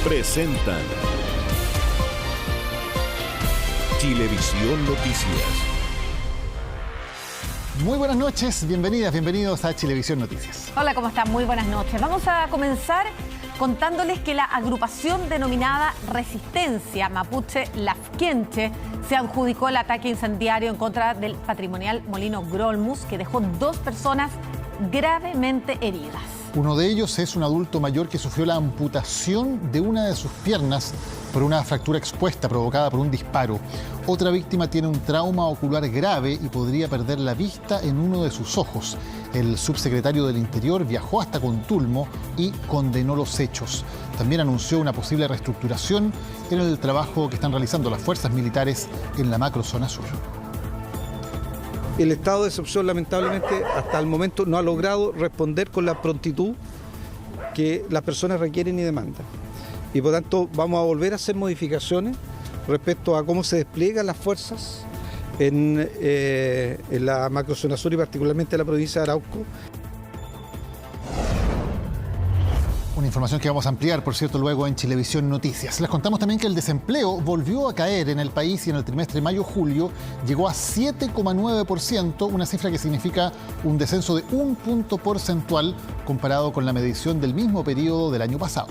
presentan Chilevisión Noticias. Muy buenas noches, bienvenidas, bienvenidos a Chilevisión Noticias. Hola, ¿cómo están? Muy buenas noches. Vamos a comenzar contándoles que la agrupación denominada Resistencia Mapuche Lafkenche se adjudicó el ataque incendiario en contra del patrimonial molino Grolmus, que dejó 2 personas gravemente heridas. Uno de ellos es un adulto mayor que sufrió la amputación de una de sus piernas por una fractura expuesta provocada por un disparo. Otra víctima tiene un trauma ocular grave y podría perder la vista en uno de sus ojos. El subsecretario del Interior viajó hasta Contulmo y condenó los hechos. También anunció una posible reestructuración en el trabajo que están realizando las fuerzas militares en la macrozona sur. El estado de excepción, lamentablemente, hasta el momento no ha logrado responder con la prontitud que las personas requieren y demandan. Y por tanto vamos a volver a hacer modificaciones respecto a cómo se despliegan las fuerzas en la macrozona sur y particularmente en la provincia de Arauco. Una información que vamos a ampliar, por cierto, luego en Chilevisión Noticias. Les contamos también que el desempleo volvió a caer en el país y en el trimestre mayo-julio llegó a 7,9%, una cifra que significa un descenso de 1 punto porcentual comparado con la medición del mismo periodo del año pasado.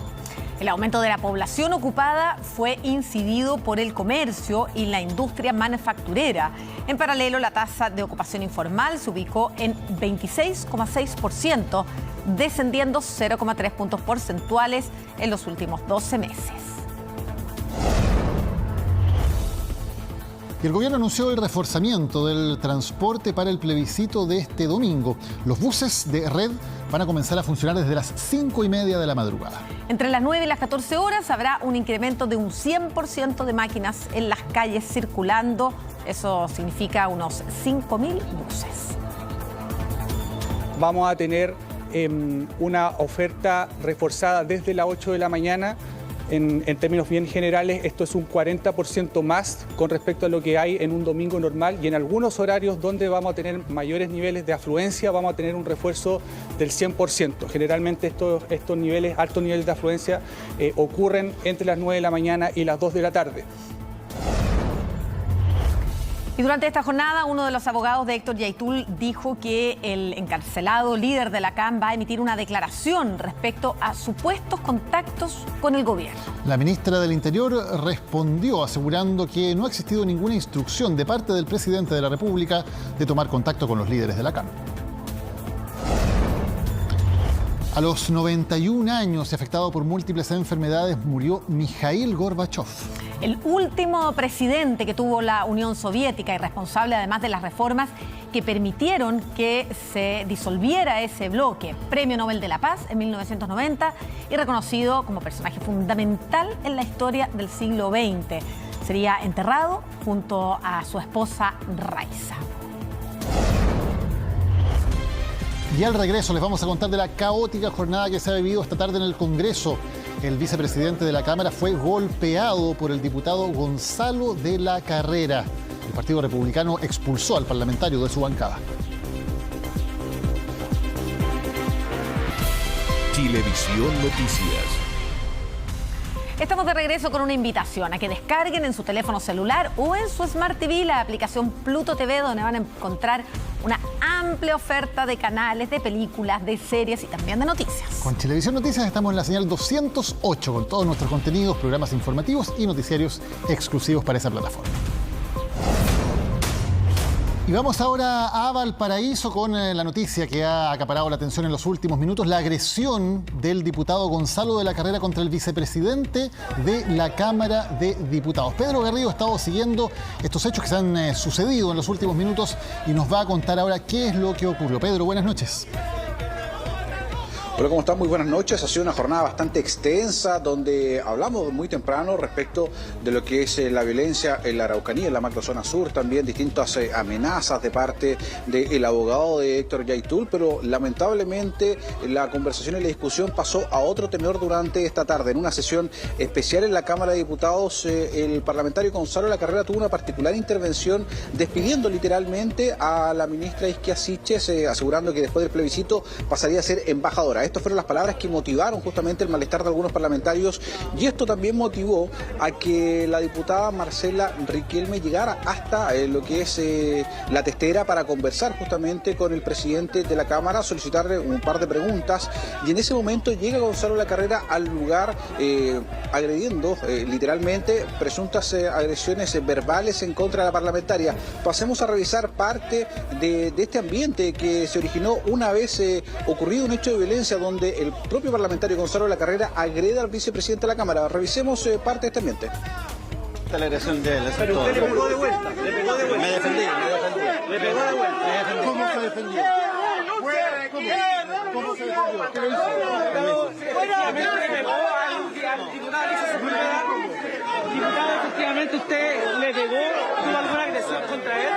El aumento de la población ocupada fue incidido por el comercio y la industria manufacturera. En paralelo, la tasa de ocupación informal se ubicó en 26,6%, descendiendo 0,3 puntos porcentuales en los últimos 12 meses. Y el gobierno anunció el reforzamiento del transporte para el plebiscito de este domingo. Los buses de red van a comenzar a funcionar desde las 5:30 de la madrugada. Entre las 9 y las 14 horas habrá un incremento de un 100% de máquinas en las calles circulando. Eso significa unos 5.000 buses. Vamos a tener una oferta reforzada desde las 8 de la mañana. En términos bien generales, esto es un 40% más con respecto a lo que hay en un domingo normal, y en algunos horarios donde vamos a tener mayores niveles de afluencia vamos a tener un refuerzo del 100%. Generalmente estos niveles, altos niveles de afluencia ocurren entre las 9 de la mañana y las 2 de la tarde. Y durante esta jornada, uno de los abogados de Héctor Yaitul dijo que el encarcelado líder de la CAM va a emitir una declaración respecto a supuestos contactos con el gobierno. La ministra del Interior respondió asegurando que no ha existido ninguna instrucción de parte del presidente de la República de tomar contacto con los líderes de la CAM. A los 91 años y afectado por múltiples enfermedades murió Mikhail Gorbachev. El último presidente que tuvo la Unión Soviética y responsable además de las reformas que permitieron que se disolviera ese bloque. Premio Nobel de la Paz en 1990 y reconocido como personaje fundamental en la historia del siglo XX. Sería enterrado junto a su esposa Raisa. Y al regreso les vamos a contar de la caótica jornada que se ha vivido esta tarde en el Congreso. El vicepresidente de la Cámara fue golpeado por el diputado Gonzalo de la Carrera. El Partido Republicano expulsó al parlamentario de su bancada. Chilevisión Noticias. Estamos de regreso con una invitación a que descarguen en su teléfono celular o en su Smart TV la aplicación Pluto TV, donde van a encontrar una amplia oferta de canales, de películas, de series y también de noticias. Con Chilevisión Noticias estamos en la señal 208 con todos nuestros contenidos, programas informativos y noticiarios exclusivos para esa plataforma. Y vamos ahora a Valparaíso con la noticia que ha acaparado la atención en los últimos minutos, la agresión del diputado Gonzalo de la Carrera contra el vicepresidente de la Cámara de Diputados. Pedro Garrido ha estado siguiendo estos hechos que se han sucedido en los últimos minutos y nos va a contar ahora qué es lo que ocurrió. Pedro, buenas noches. Hola, ¿cómo están? Muy buenas noches. Ha sido una jornada bastante extensa donde hablamos muy temprano respecto de lo que es la violencia en la Araucanía, en la macrozona sur, también distintas amenazas de parte del abogado de Héctor Yaitul, pero lamentablemente la conversación y la discusión pasó a otro tenor durante esta tarde. En una sesión especial en la Cámara de Diputados, el parlamentario Gonzalo de la Carrera tuvo una particular intervención despidiendo literalmente a la ministra Isquia Siches, asegurando que después del plebiscito pasaría a ser embajadora. Estas fueron las palabras que motivaron justamente el malestar de algunos parlamentarios, y esto también motivó a que la diputada Marcela Riquelme llegara hasta lo que es la testera para conversar justamente con el presidente de la Cámara, solicitarle un par de preguntas, y en ese momento llega Gonzalo Lacarrera al lugar agrediendo literalmente presuntas agresiones verbales en contra de la parlamentaria. Pasemos a revisar parte de este ambiente que se originó una vez ocurrido un hecho de violencia donde el propio parlamentario Gonzalo Lacarrera agrede al vicepresidente de la Cámara. Revisemos parte de este ambiente. La agresión de él. Pero usted le pegó de vuelta. Le pegó de vuelta. Me defendí. Le pegó de vuelta. ¿Cómo se defendió? ¿Cómo se defendió? ¿Qué le hizo? Diputado, efectivamente usted le pegó, tuvo alguna agresión contra él.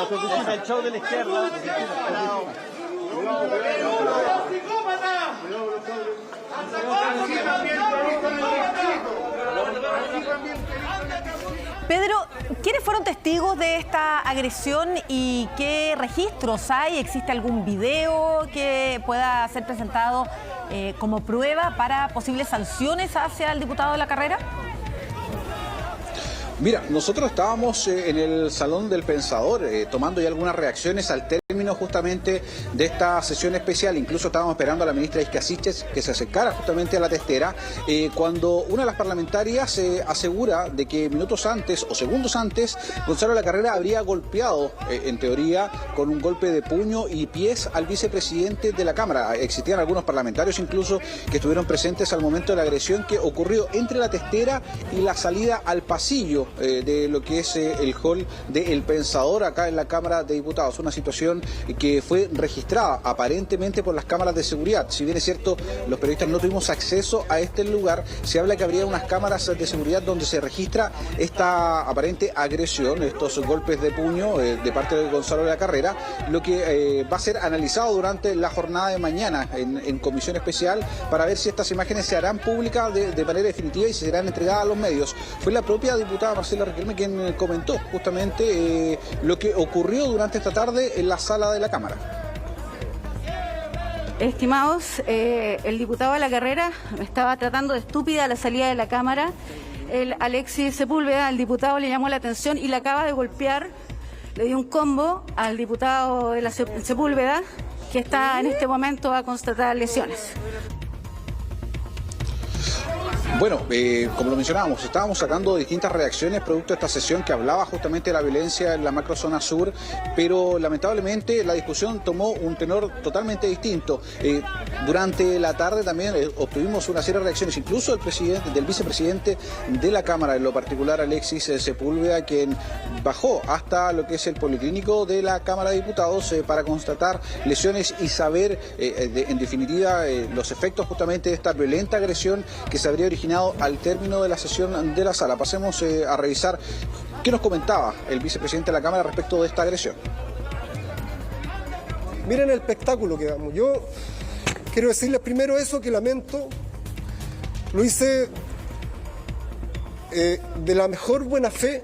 Es el show de la izquierda. Pedro, ¿quiénes fueron testigos de esta agresión y qué registros hay? ¿Existe algún video que pueda ser presentado como prueba para posibles sanciones hacia el diputado de Lacarrera? Mira, nosotros estábamos en el Salón del Pensador tomando ya algunas reacciones al término justamente de esta sesión especial. Incluso estábamos esperando a la ministra Isquia Siches que se acercara justamente a la testera cuando una de las parlamentarias asegura de que minutos antes o segundos antes Gonzalo Lacarrera habría golpeado, en teoría, con un golpe de puño y pies al vicepresidente de la Cámara. Existían algunos parlamentarios incluso que estuvieron presentes al momento de la agresión que ocurrió entre la testera y la salida al pasillo de lo que es el hall del Pensador acá en la Cámara de Diputados. Una situación que fue registrada aparentemente por las cámaras de seguridad. Si bien es cierto, los periodistas no tuvimos acceso a este lugar, se habla que habría unas cámaras de seguridad donde se registra esta aparente agresión, estos golpes de puño de parte de Gonzalo Lacarrera, lo que va a ser analizado durante la jornada de mañana en comisión especial para ver si estas imágenes se harán públicas de manera definitiva y se serán entregadas a los medios. Fue la propia diputada Marcela Riquelme quien comentó justamente lo que ocurrió durante esta tarde en la sala de la Cámara. Estimados, el diputado de Lacarrera estaba tratando de estúpida a la salida de la Cámara. Alexis Sepúlveda, el diputado, le llamó la atención y le acaba de golpear, le dio un combo al diputado de la Sepúlveda, que está en este momento a constatar lesiones. Bueno, como lo mencionábamos, estábamos sacando distintas reacciones producto de esta sesión que hablaba justamente de la violencia en la macrozona sur, pero lamentablemente la discusión tomó un tenor totalmente distinto. Durante la tarde también obtuvimos una serie de reacciones, incluso del vicepresidente de la Cámara, en lo particular Alexis Sepúlveda, quien bajó hasta lo que es el policlínico de la Cámara de Diputados para constatar lesiones y saber, en definitiva, los efectos justamente de esta violenta agresión que se habría originado al término de la sesión de la sala. Pasemos a revisar qué nos comentaba el vicepresidente de la Cámara respecto de esta agresión. Miren el espectáculo que damos. Yo quiero decirles primero eso, que lamento. Lo hice de la mejor buena fe.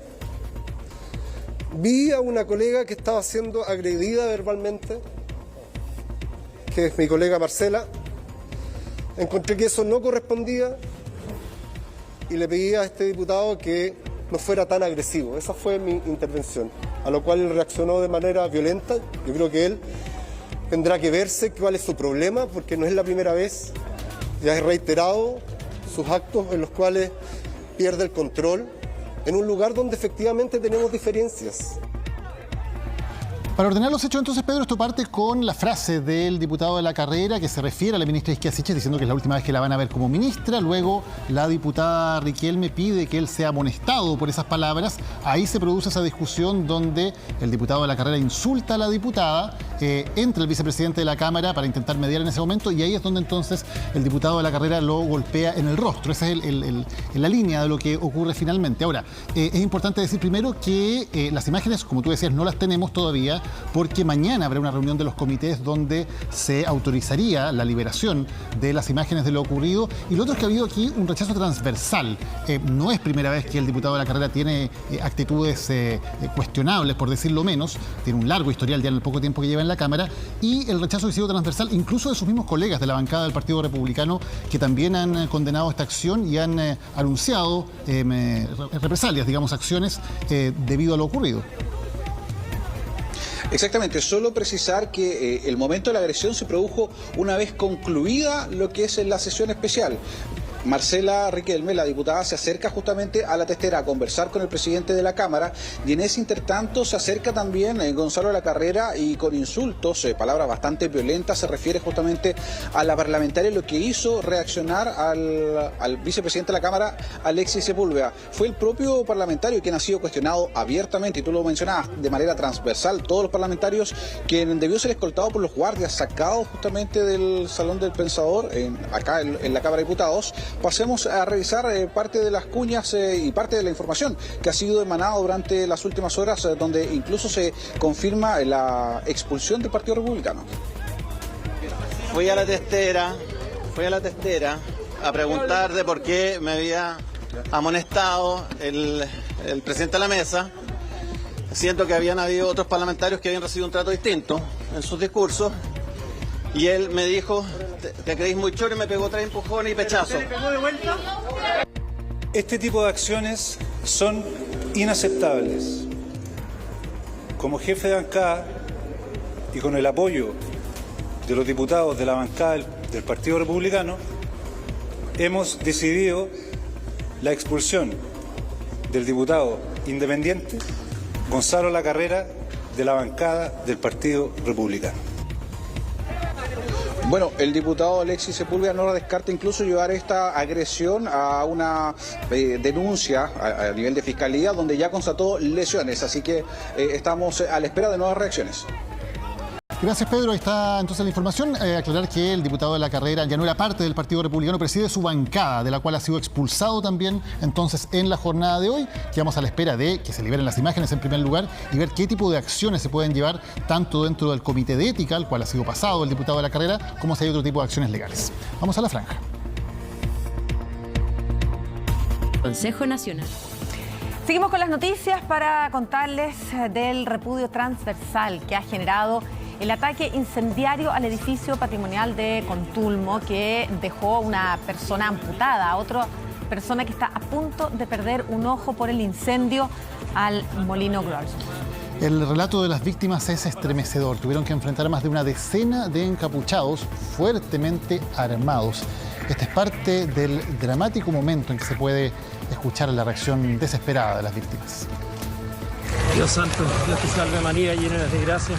Vi a una colega que estaba siendo agredida verbalmente, que es mi colega Marcela. Encontré que eso no correspondía y le pedí a este diputado que no fuera tan agresivo. Esa fue mi intervención, a lo cual él reaccionó de manera violenta. Yo creo que él tendrá que verse cuál es su problema, porque no es la primera vez. Ya he reiterado sus actos en los cuales pierde el control en un lugar donde efectivamente tenemos diferencias. Para ordenar los hechos, entonces, Pedro, esto parte con la frase del diputado de Lacarrera que se refiere a la ministra Isquia Siches diciendo que es la última vez que la van a ver como ministra. Luego la diputada Riquelme pide que él sea amonestado por esas palabras. Ahí se produce esa discusión donde el diputado de Lacarrera insulta a la diputada entra el vicepresidente de la Cámara para intentar mediar en ese momento y ahí es donde entonces el diputado de la carrera lo golpea en el rostro. Esa es la línea de lo que ocurre finalmente. Ahora, es importante decir primero que las imágenes, como tú decías, no las tenemos todavía porque mañana habrá una reunión de los comités donde se autorizaría la liberación de las imágenes de lo ocurrido. Y lo otro es que ha habido aquí un rechazo transversal. No es primera vez que el diputado de la carrera tiene actitudes cuestionables, por decirlo menos. Tiene un largo historial ya en el poco tiempo que lleva en la Cámara. Y el rechazo ha sido transversal, incluso de sus mismos colegas de la bancada del Partido Republicano, que también han condenado esta acción y han anunciado represalias, digamos, acciones debido a lo ocurrido. Exactamente, solo precisar que el momento de la agresión se produjo una vez concluida lo que es la sesión especial. Marcela Riquelme, la diputada, se acerca justamente a la testera a conversar con el presidente de la Cámara y en ese intertanto se acerca también Gonzalo de la Carrera y con insultos, palabras bastante violentas, se refiere justamente a la parlamentaria, lo que hizo reaccionar al vicepresidente de la Cámara, Alexis Sepúlveda. Fue el propio parlamentario quien ha sido cuestionado abiertamente, y tú lo mencionabas, de manera transversal, todos los parlamentarios, quien debió ser escoltado por los guardias, sacados justamente del Salón del Pensador, acá en la Cámara de Diputados. Pasemos a revisar parte de las cuñas y parte de la información que ha sido emanada durante las últimas horas, donde incluso se confirma la expulsión del Partido Republicano. Fui a la testera a preguntar de por qué me había amonestado el presidente de la mesa. Siento que habían habido otros parlamentarios que habían recibido un trato distinto en sus discursos. Y él me dijo, te creéis muy choro, y me pegó 3 empujones y pechazos. Este tipo de acciones son inaceptables. Como jefe de bancada y con el apoyo de los diputados de la bancada del Partido Republicano, hemos decidido la expulsión del diputado independiente Gonzalo de la Carrera de la bancada del Partido Republicano. Bueno, el diputado Alexis Sepúlveda no descarta incluso llevar esta agresión a una denuncia a nivel de fiscalía, donde ya constató lesiones, así que estamos a la espera de nuevas reacciones. Gracias, Pedro. Ahí está entonces la información. Aclarar que el diputado de la carrera ya no era parte del Partido Republicano, preside su bancada, de la cual ha sido expulsado también entonces en la jornada de hoy. Quedamos a la espera de que se liberen las imágenes en primer lugar y ver qué tipo de acciones se pueden llevar tanto dentro del comité de ética, al cual ha sido pasado el diputado de la carrera, como si hay otro tipo de acciones legales. Vamos a la franja. Consejo Nacional. Seguimos con las noticias para contarles del repudio transversal que ha generado el ataque incendiario al edificio patrimonial de Contulmo, que dejó a una persona amputada, a otra persona que está a punto de perder un ojo por el incendio al Molino Groll. El relato de las víctimas es estremecedor. Tuvieron que enfrentar a más de una decena de encapuchados fuertemente armados. Este es parte del dramático momento en que se puede escuchar la reacción desesperada de las víctimas. Dios santo, Dios te salve María, llena eres de gracia.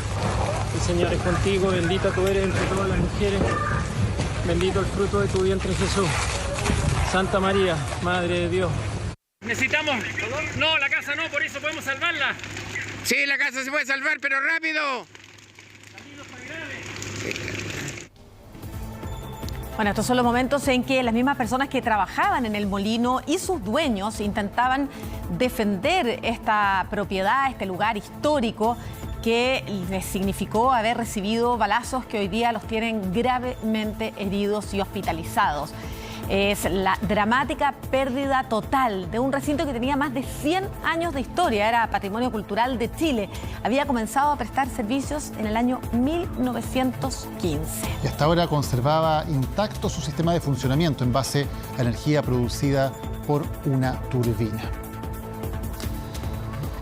El Señor es contigo, bendita tú eres entre todas las mujeres. Bendito el fruto de tu vientre, Jesús. Santa María, Madre de Dios. Necesitamos... No, la casa no, por eso podemos salvarla. Sí, la casa se puede salvar, pero rápido. Bueno, estos son los momentos en que las mismas personas que trabajaban en el molino y sus dueños intentaban defender esta propiedad, este lugar histórico que les significó haber recibido balazos que hoy día los tienen gravemente heridos y hospitalizados. Es la dramática pérdida total de un recinto que tenía más de 100 años de historia. Era Patrimonio Cultural de Chile. Había comenzado a prestar servicios en el año 1915. Y hasta ahora conservaba intacto su sistema de funcionamiento en base a energía producida por una turbina.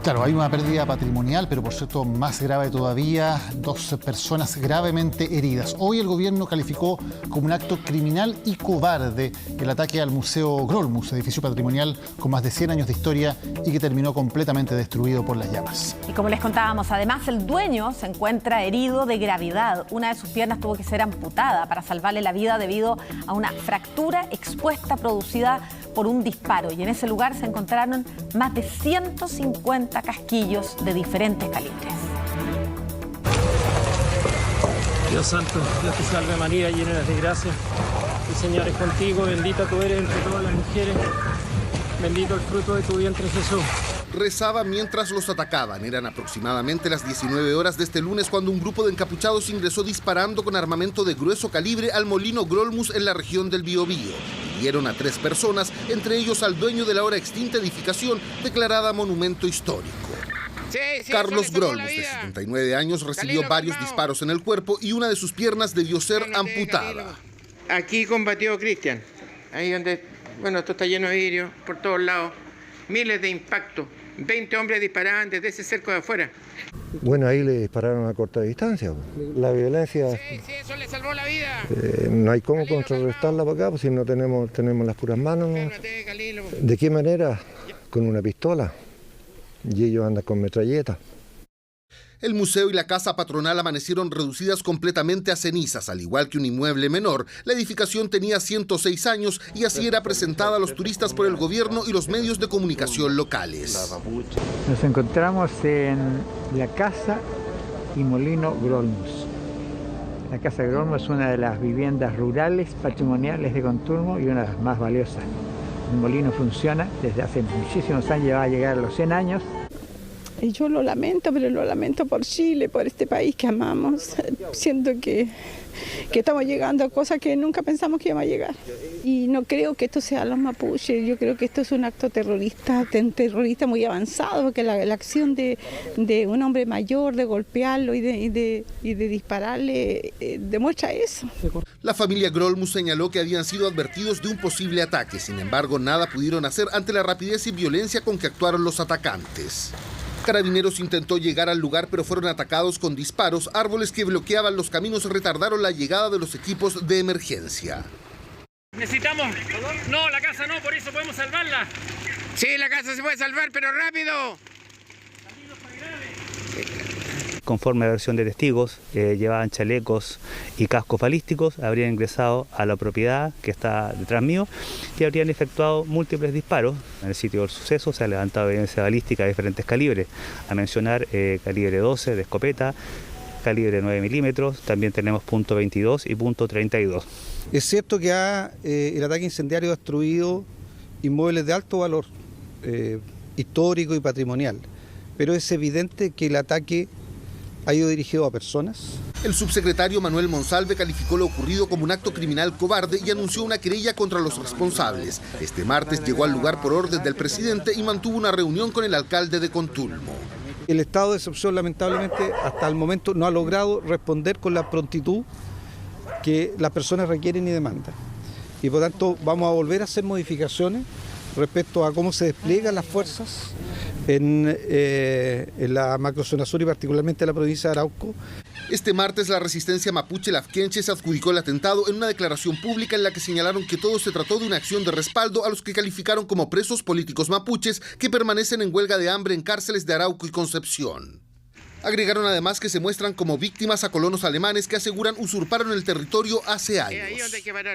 Claro, hay una pérdida patrimonial, pero por cierto más grave todavía, 2 personas gravemente heridas. Hoy el gobierno calificó como un acto criminal y cobarde el ataque al Museo Grolmus, edificio patrimonial con más de 100 años de historia y que terminó completamente destruido por las llamas. Y como les contábamos, además el dueño se encuentra herido de gravedad. Una de sus piernas tuvo que ser amputada para salvarle la vida debido a una fractura expuesta producida por un disparo. Y en ese lugar se encontraron más de 150 casquillos de diferentes calibres. Dios santo, Dios te salve María, llena eres de gracia. El Señor es contigo, bendita tú eres entre todas las mujeres. Bendito el fruto de tu vientre, Jesús. Rezaba mientras los atacaban. Eran aproximadamente las 19 horas de este lunes cuando un grupo de encapuchados ingresó disparando con armamento de grueso calibre al molino Grolmus en la región del Biobío. Hirieron a 3 personas, entre ellos al dueño de la ahora extinta edificación declarada monumento histórico. Carlos Grolmus, de 79 años, recibió varios disparos en el cuerpo y una de sus piernas debió ser amputada. Aquí combatió Cristian. Ahí donde, bueno, esto está lleno de vidrio por todos lados. Miles de impactos. 20 hombres disparaban desde ese cerco de afuera. Bueno, ahí le dispararon a corta distancia. La violencia... Sí, eso le salvó la vida. No hay cómo contrarrestarla para acá, pues si no tenemos las puras manos. ¿De qué manera? Con una pistola. Y ellos andan con metralletas. El museo y la casa patronal amanecieron reducidas completamente a cenizas, al igual que un inmueble menor. La edificación tenía 106 años y así era presentada a los turistas por el gobierno y los medios de comunicación locales. Nos encontramos en la casa y molino Grolmus. La casa Grolmus es una de las viviendas rurales patrimoniales de Conturmo y una de las más valiosas. El molino funciona desde hace muchísimos años, ya va a llegar a los 100 años. Y yo lo lamento, pero lo lamento por Chile, por este país que amamos. Siento que estamos llegando a cosas que nunca pensamos que íbamos a llegar. Y no creo que esto sea los mapuches, yo creo que esto es un acto terrorista muy avanzado, porque la acción de un hombre mayor, de golpearlo y de dispararle, demuestra eso. La familia Grolmus señaló que habían sido advertidos de un posible ataque, sin embargo nada pudieron hacer ante la rapidez y violencia con que actuaron los atacantes. Carabineros intentó llegar al lugar, pero fueron atacados con disparos. Árboles que bloqueaban los caminos retardaron la llegada de los equipos de emergencia. Necesitamos... No, la casa no, por eso podemos salvarla. Sí, la casa se puede salvar, pero rápido. Conforme a la versión de testigos, llevaban chalecos y cascos balísticos, habrían ingresado a la propiedad que está detrás mío y habrían efectuado múltiples disparos. En el sitio del suceso se ha levantado evidencia balística de diferentes calibres, a mencionar calibre 12 de escopeta, calibre 9 milímetros, también tenemos .22 y .32. Es cierto que el ataque incendiario ha destruido inmuebles de alto valor histórico y patrimonial, pero es evidente que el ataque ha ido dirigido a personas. El subsecretario Manuel Monsalve calificó lo ocurrido como un acto criminal cobarde y anunció una querella contra los responsables. Este martes llegó al lugar por orden del presidente y mantuvo una reunión con el alcalde de Conturmo. El estado de excepción lamentablemente hasta el momento no ha logrado responder con la prontitud que las personas requieren y demandan. Y por tanto vamos a volver a hacer modificaciones respecto a cómo se despliegan las fuerzas en la macrozona sur y particularmente en la provincia de Arauco. Este martes la resistencia mapuche lafkenche se adjudicó el atentado en una declaración pública en la que señalaron que todo se trató de una acción de respaldo a los que calificaron como presos políticos mapuches que permanecen en huelga de hambre en cárceles de Arauco y Concepción. Agregaron además que se muestran como víctimas a colonos alemanes que aseguran usurparon el territorio hace años.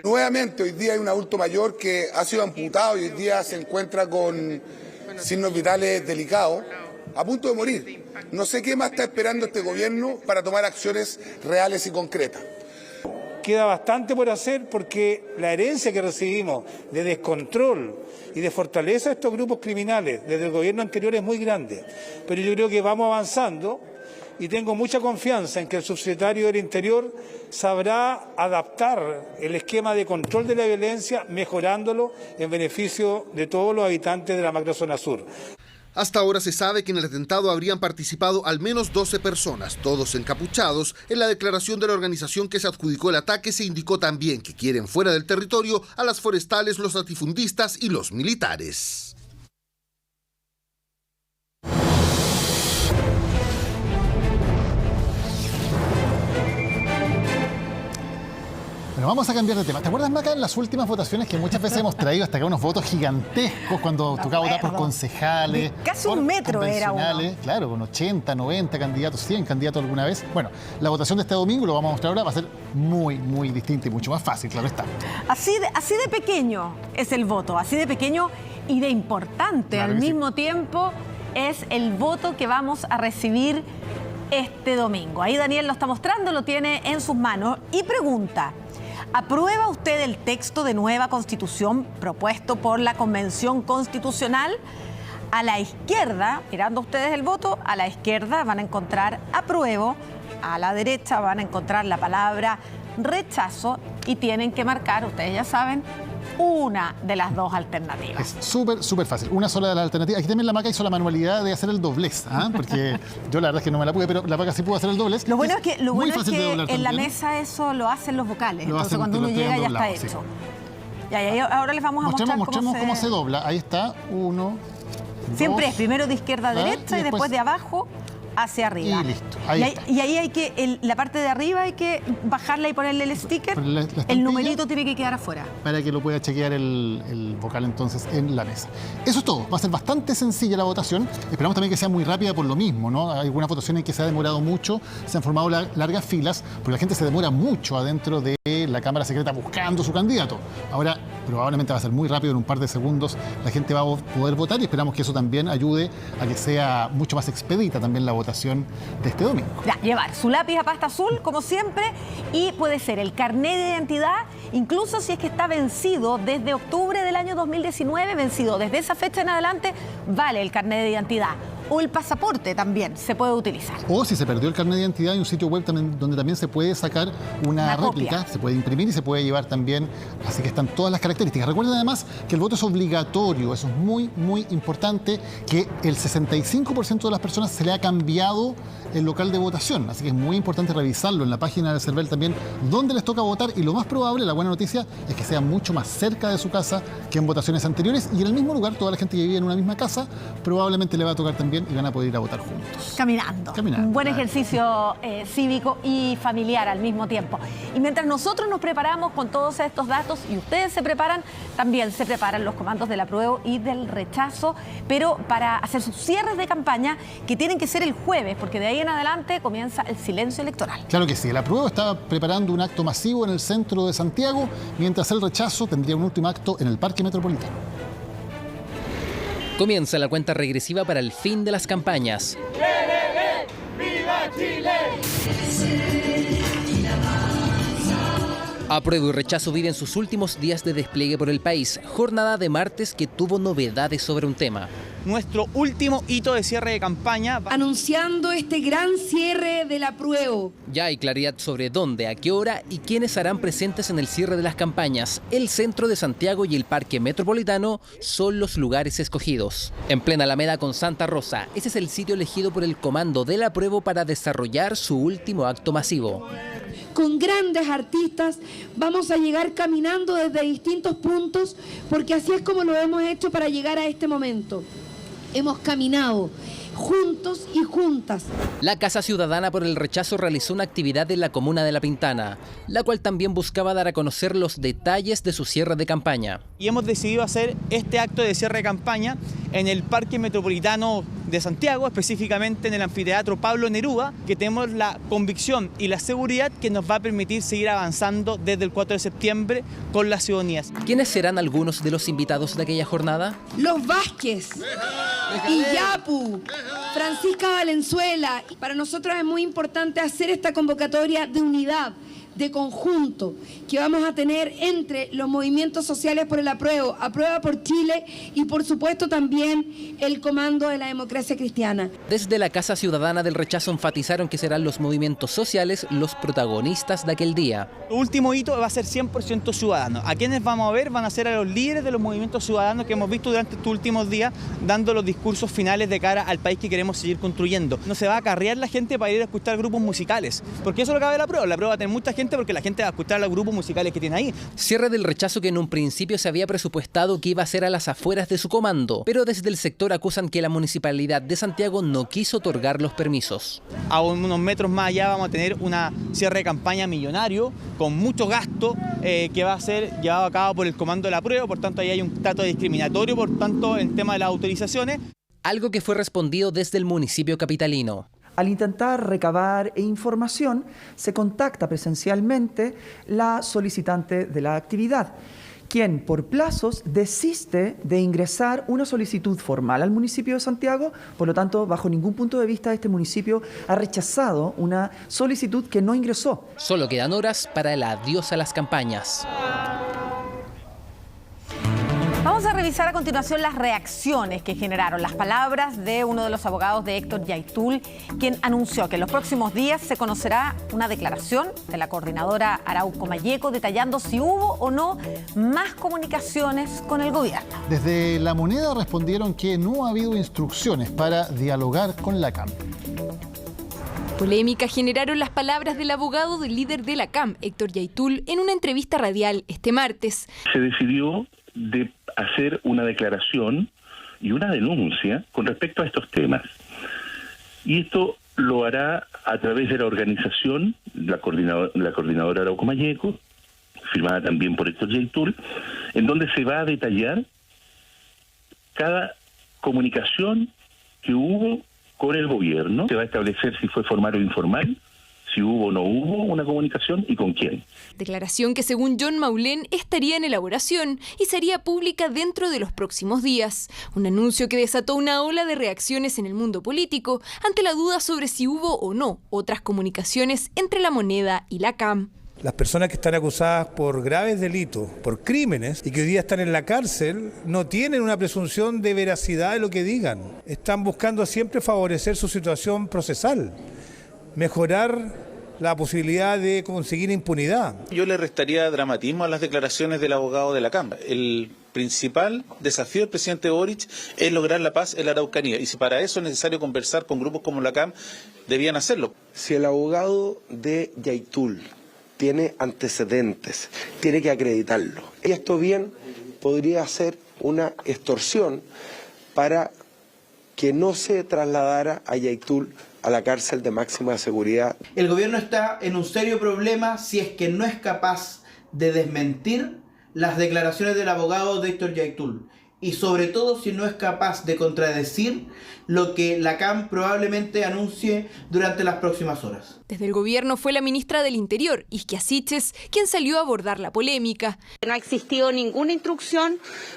Nuevamente hoy día hay un adulto mayor que ha sido amputado y hoy día se encuentra con signos vitales delicados, a punto de morir. No sé qué más está esperando este gobierno para tomar acciones reales y concretas. Queda bastante por hacer porque la herencia que recibimos de descontrol y de fortaleza de estos grupos criminales desde el gobierno anterior es muy grande. Pero yo creo que vamos avanzando y tengo mucha confianza en que el subsecretario del Interior sabrá adaptar el esquema de control de la violencia, mejorándolo en beneficio de todos los habitantes de la macrozona sur. Hasta ahora se sabe que en el atentado habrían participado al menos 12 personas, todos encapuchados. En la declaración de la organización que se adjudicó el ataque se indicó también que quieren fuera del territorio a las forestales, los latifundistas y los militares. Bueno, vamos a cambiar de tema. ¿Te acuerdas, Maca, en las últimas votaciones que muchas veces hemos traído hasta acá unos votos gigantescos cuando tocaba votar por concejales? Casi un metro era uno. Claro, con 80, 90 candidatos, 100 candidatos alguna vez. Bueno, la votación de este domingo, lo vamos a mostrar ahora, va a ser muy, muy distinta y mucho más fácil, claro está. Así de pequeño es el voto, así de pequeño y de importante. Claro, al mismo tiempo es el voto que vamos a recibir este domingo. Ahí Daniel lo está mostrando, lo tiene en sus manos y pregunta: ¿aprueba usted el texto de nueva constitución propuesto por la Convención Constitucional? A la izquierda, mirando ustedes el voto, a la izquierda van a encontrar apruebo, a la derecha van a encontrar la palabra rechazo y tienen que marcar, ustedes ya saben, una de las dos alternativas. Es súper fácil. Una sola de las alternativas. Aquí también la Maca hizo la manualidad de hacer el doblez, ¿eh? Porque yo la verdad es que no me la pude, pero la Maca sí pudo hacer el doblez. Lo bueno es que, en la también. mesa eso lo hacen los vocales. Lo Entonces hacen, cuando uno llega ya está hecho. Sí. Ya, ahora les vamos a mostremos cómo se dobla. Ahí está, uno, siempre dos, es primero de izquierda a derecha y después de abajo hacia arriba. Y listo. Ahí está. Y ahí hay que, la parte de arriba hay que bajarla y ponerle el sticker. El numerito tiene que quedar afuera. Para que lo pueda chequear el vocal entonces en la mesa. Eso es todo. Va a ser bastante sencilla la votación. Esperamos también que sea muy rápida por lo mismo, ¿no? Hay algunas votaciones en que se ha demorado mucho, se han formado largas filas, porque la gente se demora mucho adentro de la Cámara Secreta buscando su candidato. Ahora probablemente va a ser muy rápido, en un par de segundos la gente va a poder votar y esperamos que eso también ayude a que sea mucho más expedita también la votación de este domingo. Ya, llevar su lápiz a pasta azul, como siempre, y puede ser el carnet de identidad, incluso si es que está vencido desde octubre del año 2019, vencido desde esa fecha en adelante, vale el carnet de identidad. O el pasaporte también se puede utilizar. O si se perdió el carnet de identidad, hay un sitio web también, donde también se puede sacar una réplica, se puede imprimir y se puede llevar también, así que están todas las características. Recuerden además que el voto es obligatorio, eso es muy importante, que el 65% de las personas se le ha cambiado el local de votación, así que es muy importante revisarlo en la página del CERVEL también, dónde les toca votar, y lo más probable, la buena noticia, es que sea mucho más cerca de su casa que en votaciones anteriores, y en el mismo lugar, toda la gente que vive en una misma casa, probablemente le va a tocar también y van a poder ir a votar juntos. Caminando. Un buen ejercicio cívico y familiar al mismo tiempo. Y mientras nosotros nos preparamos con todos estos datos y ustedes se preparan, también se preparan los comandos del apruebo y del rechazo, pero para hacer sus cierres de campaña, que tienen que ser el jueves, porque de ahí en adelante comienza el silencio electoral. Claro que sí. El apruebo está preparando un acto masivo en el centro de Santiago, mientras el rechazo tendría un último acto en el Parque Metropolitano. Comienza la cuenta regresiva para el fin de las campañas. ¡Viva Chile! Apruebo y rechazo viven sus últimos días de despliegue por el país. Jornada de martes que tuvo novedades sobre un tema. Nuestro último hito de cierre de campaña. Anunciando este gran cierre del apruebo. Ya hay claridad sobre dónde, a qué hora y quiénes harán presentes en el cierre de las campañas. El centro de Santiago y el Parque Metropolitano son los lugares escogidos. En plena Alameda con Santa Rosa, ese es el sitio elegido por el comando del apruebo para desarrollar su último acto masivo. Con grandes artistas vamos a llegar caminando desde distintos puntos, porque así es como lo hemos hecho para llegar a este momento. Hemos caminado juntos y juntas. La Casa Ciudadana por el Rechazo realizó una actividad en la comuna de La Pintana, la cual también buscaba dar a conocer los detalles de su cierre de campaña. Y hemos decidido hacer este acto de cierre de campaña en el Parque Metropolitano de Santiago, específicamente en el Anfiteatro Pablo Neruda, que tenemos la convicción y la seguridad que nos va a permitir seguir avanzando desde el 4 de septiembre con las ciudadanías. ¿Quiénes serán algunos de los invitados de aquella jornada? Los Vázquez, Iyapu, Francisca Valenzuela. Para nosotros es muy importante hacer esta convocatoria de unidad, de conjunto, que vamos a tener entre los movimientos sociales por el apruebo, Aprueba por Chile y por supuesto también el Comando de la Democracia Cristiana. Desde la Casa Ciudadana del Rechazo enfatizaron que serán los movimientos sociales los protagonistas de aquel día. El último hito va a ser 100% ciudadano. ¿A quiénes vamos a ver? Van a ser a los líderes de los movimientos ciudadanos que hemos visto durante estos últimos días dando los discursos finales de cara al país que queremos seguir construyendo. No se va a acarrear la gente para ir a escuchar grupos musicales, porque eso es lo que va a ver la prueba. La prueba va a tener mucha gente porque la gente va a escuchar los grupos musicales que tiene ahí. Cierre del rechazo que en un principio se había presupuestado que iba a ser a las afueras de su comando, pero desde el sector acusan que la Municipalidad de Santiago no quiso otorgar los permisos. A unos metros más allá vamos a tener una cierre de campaña millonario con mucho gasto que va a ser llevado a cabo por el Comando de la Prueba, por tanto ahí hay un trato discriminatorio, por tanto el tema de las autorizaciones. Algo que fue respondido desde el municipio capitalino. Al intentar recabar información, se contacta presencialmente la solicitante de la actividad, quien por plazos desiste de ingresar una solicitud formal al municipio de Santiago. Por lo tanto, bajo ningún punto de vista, este municipio ha rechazado una solicitud que no ingresó. Solo quedan horas para el adiós a las campañas. Vamos a revisar a continuación las reacciones que generaron las palabras de uno de los abogados de Héctor Yaitul, quien anunció que en los próximos días se conocerá una declaración de la coordinadora Arauco Malleco detallando si hubo o no más comunicaciones con el gobierno. Desde La Moneda respondieron que no ha habido instrucciones para dialogar con la CAM. Polémica generaron las palabras del abogado del líder de la CAM, Héctor Yaitul, en una entrevista radial este martes. Se decidió de hacer una declaración y una denuncia con respecto a estos temas. Y esto lo hará a través de la organización, la coordinadora Arauco Malleco, firmada también por Héctor Yaitul, en donde se va a detallar cada comunicación que hubo con el gobierno. Se va a establecer si fue formal o informal, si hubo o no hubo una comunicación y con quién. Declaración que según John Maulén estaría en elaboración y sería pública dentro de los próximos días. Un anuncio que desató una ola de reacciones en el mundo político ante la duda sobre si hubo o no otras comunicaciones entre La Moneda y la CAM. Las personas que están acusadas por graves delitos, por crímenes, y que hoy día están en la cárcel, no tienen una presunción de veracidad de lo que digan. Están buscando siempre favorecer su situación procesal, mejorar la posibilidad de conseguir impunidad. Yo le restaría dramatismo a las declaraciones del abogado de la Cámara. El principal desafío del presidente Boric es lograr la paz en la Araucanía, y si para eso es necesario conversar con grupos como la CAM, debían hacerlo. Si el abogado de Yaitul tiene antecedentes, tiene que acreditarlo. Y esto bien podría ser una extorsión para que no se trasladara a Yaitul a la cárcel de máxima seguridad. El gobierno está en un serio problema si es que no es capaz de desmentir las declaraciones del abogado de Héctor Yaitul, y sobre todo si no es capaz de contradecir lo que la CAM probablemente anuncie durante las próximas horas. Desde el gobierno fue la ministra del Interior, Isquia Siches, quien salió a abordar la polémica. No ha existido ninguna instrucción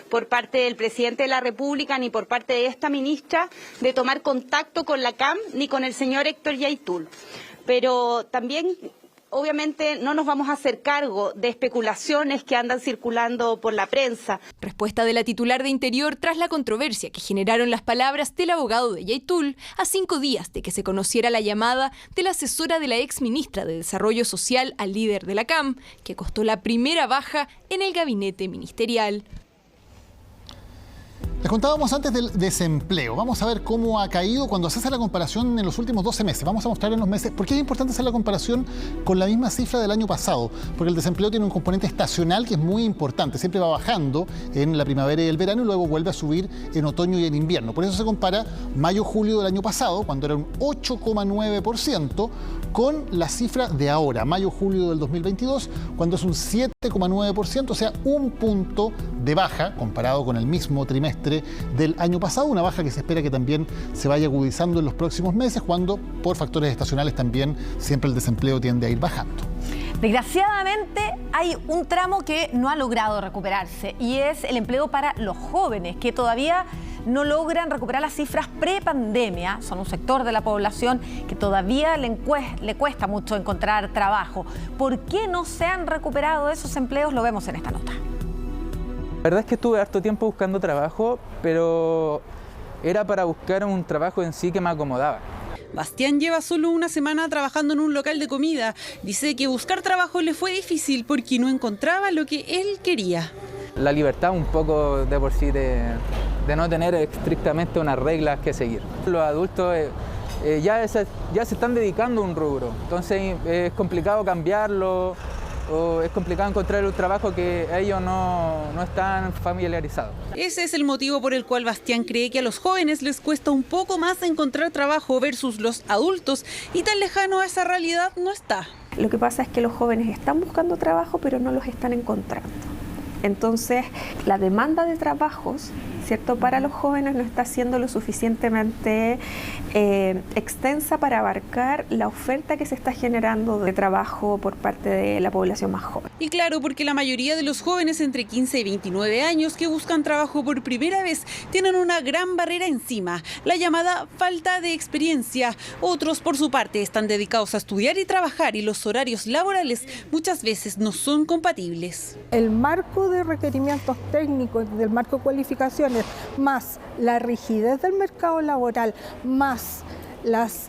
por parte del presidente de la República ni por parte de esta ministra de tomar contacto con la CAM ni con el señor Héctor Yaitul. Pero también, obviamente, no nos vamos a hacer cargo de especulaciones que andan circulando por la prensa. Respuesta de la titular de Interior tras la controversia que generaron las palabras del abogado de Yaitul a 5 días de que se conociera la llamada de la asesora de la exministra de Desarrollo Social al líder de la CAM, que costó la primera baja en el gabinete ministerial. Les contábamos antes del desempleo. Vamos a ver cómo ha caído cuando se hace la comparación en los últimos 12 meses. Vamos a mostrar en los meses por qué es importante hacer la comparación con la misma cifra del año pasado. Porque el desempleo tiene un componente estacional que es muy importante. Siempre va bajando en la primavera y el verano y luego vuelve a subir en otoño y en invierno. Por eso se compara mayo-julio del año pasado, cuando era un 8,9%, con la cifra de ahora, mayo-julio del 2022, cuando es un 7,9%, o sea, un punto de baja comparado con el mismo trimestre del año pasado, una baja que se espera que también se vaya agudizando en los próximos meses, cuando por factores estacionales también siempre el desempleo tiende a ir bajando. Desgraciadamente hay un tramo que no ha logrado recuperarse y es el empleo para los jóvenes, que todavía no logran recuperar las cifras pre-pandemia. Son un sector de la población que todavía le cuesta mucho encontrar trabajo. ¿Por qué no se han recuperado esos empleos? Lo vemos en esta nota. La verdad es que estuve harto tiempo buscando trabajo, pero era para buscar un trabajo en sí que me acomodaba. Bastián lleva solo una semana trabajando en un local de comida. Dice que buscar trabajo le fue difícil porque no encontraba lo que él quería. La libertad un poco de por sí de no tener estrictamente unas reglas que seguir. Los adultos ya se están dedicando a un rubro, entonces es complicado cambiarlo. O es complicado encontrar un trabajo que ellos no están familiarizados. Ese es el motivo por el cual Bastián cree que a los jóvenes les cuesta un poco más encontrar trabajo versus los adultos, y tan lejano a esa realidad no está. Lo que pasa es que los jóvenes están buscando trabajo, pero no los están encontrando. Entonces, la demanda de trabajos, ¿cierto?, para los jóvenes no está siendo lo suficientemente extensa para abarcar la oferta que se está generando de trabajo por parte de la población más joven. Y claro, porque la mayoría de los jóvenes entre 15 y 29 años que buscan trabajo por primera vez tienen una gran barrera encima, la llamada falta de experiencia. Otros, por su parte, están dedicados a estudiar y trabajar y los horarios laborales muchas veces no son compatibles. El marco de requerimientos técnicos, del marco de cualificaciones, más la rigidez del mercado laboral, más los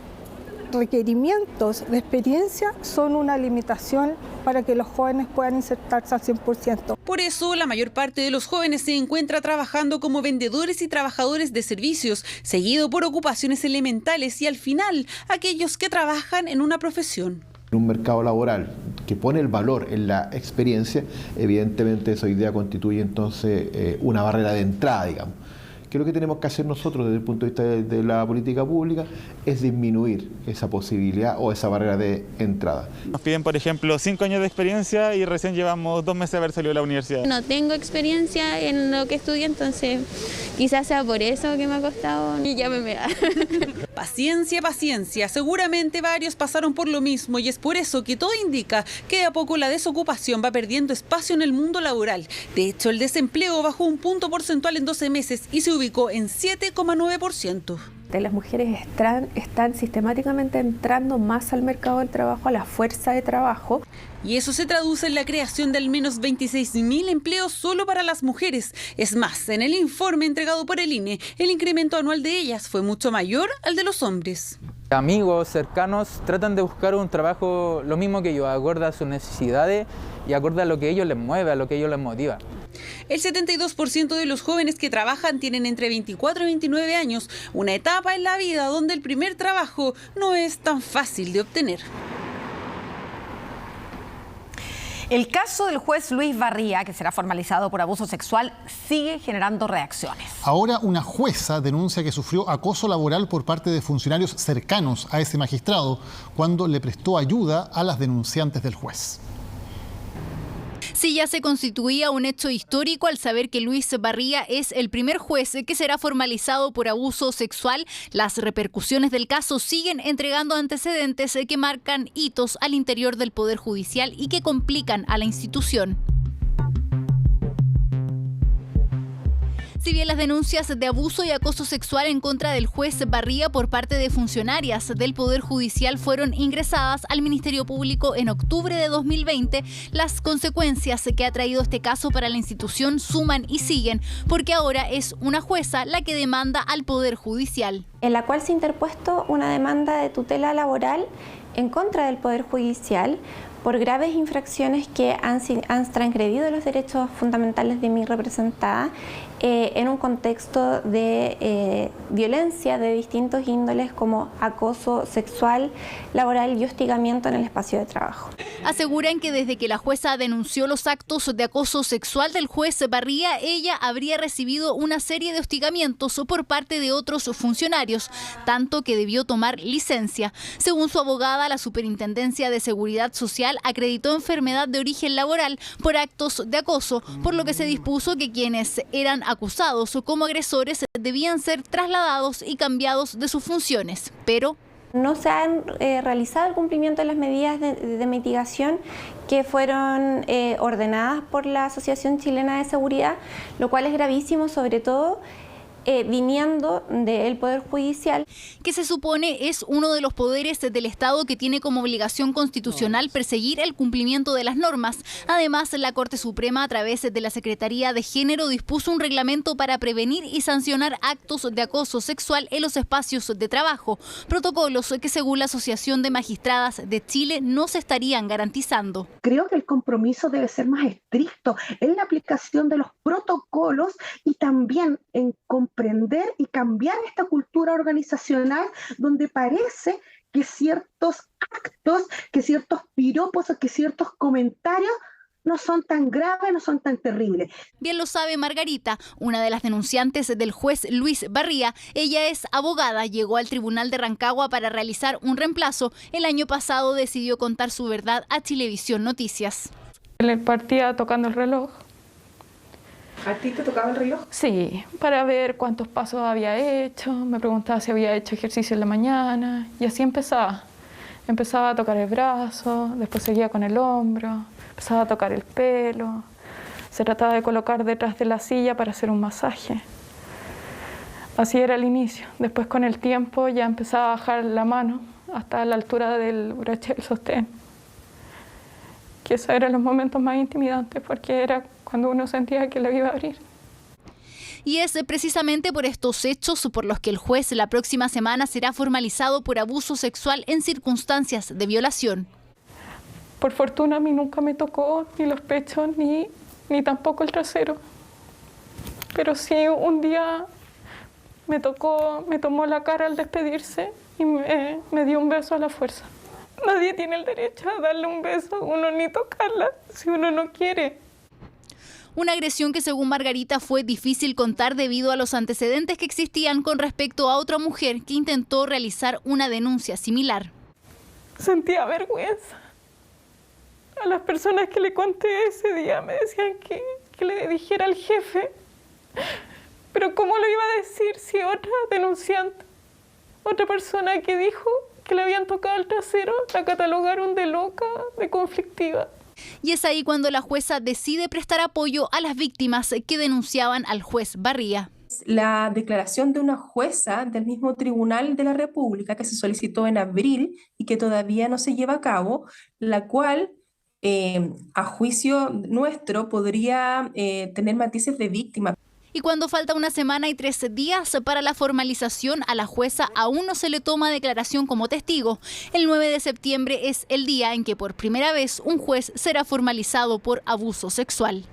requerimientos de experiencia son una limitación para que los jóvenes puedan insertarse al 100%. Por eso, la mayor parte de los jóvenes se encuentra trabajando como vendedores y trabajadores de servicios, seguido por ocupaciones elementales y al final, aquellos que trabajan en una profesión. Un mercado laboral que pone el valor en la experiencia, evidentemente eso hoy día constituye entonces una barrera de entrada, digamos. Que lo que tenemos que hacer nosotros desde el punto de vista de la política pública es disminuir esa posibilidad o esa barrera de entrada. Nos piden, por ejemplo, 5 años de experiencia y recién llevamos 2 meses de haber salido de la universidad. No tengo experiencia en lo que estudio, entonces quizás sea por eso que me ha costado y ya me da. Paciencia, paciencia. Seguramente varios pasaron por lo mismo y es por eso que todo indica que a poco la desocupación va perdiendo espacio en el mundo laboral. De hecho, el desempleo bajó un punto porcentual en 12 meses y se ubicó en 7,9%. Las mujeres están sistemáticamente entrando más al mercado del trabajo, a la fuerza de trabajo. Y eso se traduce en la creación de al menos 26.000 empleos solo para las mujeres. Es más, en el informe entregado por el INE, el incremento anual de ellas fue mucho mayor al de los hombres. Amigos cercanos tratan de buscar un trabajo lo mismo que yo, acorde a sus necesidades y acorde a lo que a ellos les mueve, a lo que a ellos les motiva. El 72% de los jóvenes que trabajan tienen entre 24 y 29 años, una etapa en la vida donde el primer trabajo no es tan fácil de obtener. El caso del juez Luis Barría, que será formalizado por abuso sexual, sigue generando reacciones. Ahora una jueza denuncia que sufrió acoso laboral por parte de funcionarios cercanos a ese magistrado cuando le prestó ayuda a las denunciantes del juez. Sí, ya se constituía un hecho histórico al saber que Luis Barría es el primer juez que será formalizado por abuso sexual. Las repercusiones del caso siguen entregando antecedentes que marcan hitos al interior del Poder Judicial y que complican a la institución. Si bien las denuncias de abuso y acoso sexual en contra del juez Barría por parte de funcionarias del Poder Judicial fueron ingresadas al Ministerio Público en octubre de 2020, las consecuencias que ha traído este caso para la institución suman y siguen, porque ahora es una jueza la que demanda al Poder Judicial. En la cual se ha interpuesto una demanda de tutela laboral en contra del Poder Judicial por graves infracciones que han transgredido los derechos fundamentales de mi representada en un contexto de violencia de distintos índoles como acoso sexual, laboral y hostigamiento en el espacio de trabajo. Aseguran que desde que la jueza denunció los actos de acoso sexual del juez Barría, ella habría recibido una serie de hostigamientos por parte de otros funcionarios, tanto que debió tomar licencia. Según su abogada, la Superintendencia de Seguridad Social acreditó enfermedad de origen laboral por actos de acoso, por lo que se dispuso que quienes eran acusados como agresores debían ser trasladados y cambiados de sus funciones, pero no se han realizado el cumplimiento de las medidas de mitigación que fueron ordenadas por la Asociación Chilena de Seguridad, lo cual es gravísimo, sobre todo viniendo del Poder Judicial. Que se supone es uno de los poderes del Estado que tiene como obligación constitucional perseguir el cumplimiento de las normas. Además, la Corte Suprema, a través de la Secretaría de Género, dispuso un reglamento para prevenir y sancionar actos de acoso sexual en los espacios de trabajo. Protocolos que, según la Asociación de Magistradas de Chile, no se estarían garantizando. Creo que el compromiso debe ser más estricto en la aplicación de los protocolos y también en comprender y cambiar esta cultura organizacional donde parece que ciertos actos, que ciertos piropos o que ciertos comentarios no son tan graves, no son tan terribles. Bien lo sabe Margarita, una de las denunciantes del juez Luis Barría. Ella es abogada, llegó al Tribunal de Rancagua para realizar un reemplazo. El año pasado decidió contar su verdad a Chilevisión Noticias. Le partía tocando el reloj. ¿A ti te tocaba el reloj? Sí, para ver cuántos pasos había hecho, me preguntaba si había hecho ejercicio en la mañana y así empezaba. Empezaba a tocar el brazo, después seguía con el hombro, empezaba a tocar el pelo, se trataba de colocar detrás de la silla para hacer un masaje. Así era el inicio. Después, con el tiempo, ya empezaba a bajar la mano hasta la altura del broche del sostén. Que esos eran los momentos más intimidantes, porque era cuando uno sentía que le iba a abrir. Y es precisamente por estos hechos por los que el juez la próxima semana será formalizado por abuso sexual en circunstancias de violación. Por fortuna a mí nunca me tocó ni los pechos ni tampoco el trasero. Pero sí un día me tomó la cara al despedirse y me dio un beso a la fuerza. Nadie tiene el derecho a darle un beso a uno ni tocarla si uno no quiere. Una agresión que, según Margarita, fue difícil contar debido a los antecedentes que existían con respecto a otra mujer que intentó realizar una denuncia similar. Sentía vergüenza. A las personas que le conté ese día me decían que le dijera al jefe. Pero ¿cómo lo iba a decir si otra denunciante, otra persona que dijo que le habían tocado el trasero, la catalogaron de loca, de conflictiva? Y es ahí cuando la jueza decide prestar apoyo a las víctimas que denunciaban al juez Barría. La declaración de una jueza del mismo Tribunal de la República que se solicitó en abril y que todavía no se lleva a cabo, la cual, a juicio nuestro, podría tener matices de víctima. Y cuando falta una semana y 13 días para la formalización, a la jueza aún no se le toma declaración como testigo. El 9 de septiembre es el día en que por primera vez un juez será formalizado por abuso sexual.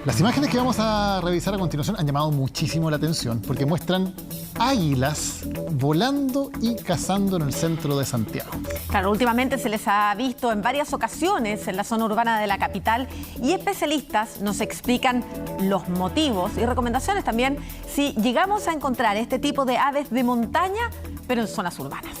Las imágenes que vamos a revisar a continuación han llamado muchísimo la atención porque muestran águilas volando y cazando en el centro de Santiago. Claro, últimamente se les ha visto en varias ocasiones en la zona urbana de la capital y especialistas nos explican los motivos y recomendaciones también si llegamos a encontrar este tipo de aves de montaña, pero en zonas urbanas.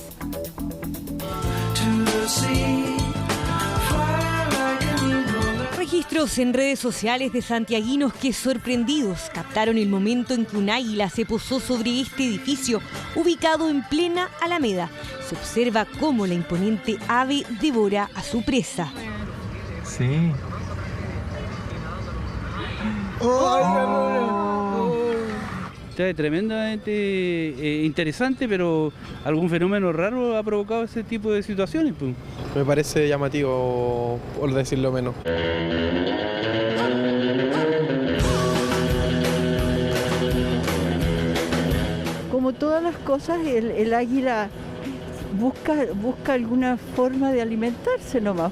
Registros en redes sociales de santiaguinos que, sorprendidos, captaron el momento en que un águila se posó sobre este edificio ubicado en plena Alameda. Se observa cómo la imponente ave devora a su presa. Sí. Es tremendamente interesante, pero algún fenómeno raro ha provocado ese tipo de situaciones. Pues. Me parece llamativo, por decirlo menos. Como todas las cosas, el águila busca alguna forma de alimentarse nomás.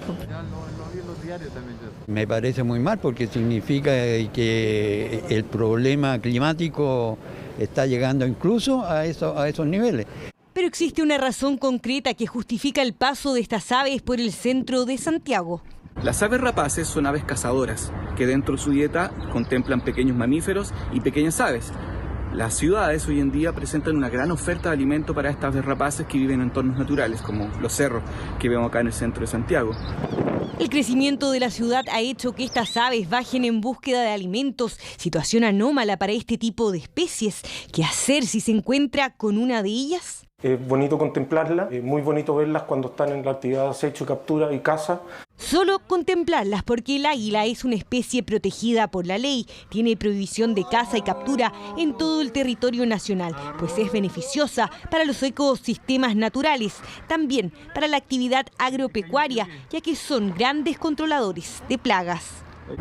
Me parece muy mal porque significa que el problema climático está llegando incluso a esos niveles. Pero existe una razón concreta que justifica el paso de estas aves por el centro de Santiago. Las aves rapaces son aves cazadoras, que dentro de su dieta contemplan pequeños mamíferos y pequeñas aves. Las ciudades hoy en día presentan una gran oferta de alimento para estas aves rapaces que viven en entornos naturales, como los cerros que vemos acá en el centro de Santiago. El crecimiento de la ciudad ha hecho que estas aves bajen en búsqueda de alimentos, situación anómala para este tipo de especies. ¿Qué hacer si se encuentra con una de ellas? Es bonito contemplarlas, es muy bonito verlas cuando están en la actividad de acecho, captura y caza. Solo contemplarlas porque el águila es una especie protegida por la ley. Tiene prohibición de caza y captura en todo el territorio nacional, pues es beneficiosa para los ecosistemas naturales, también para la actividad agropecuaria, ya que son grandes controladores de plagas.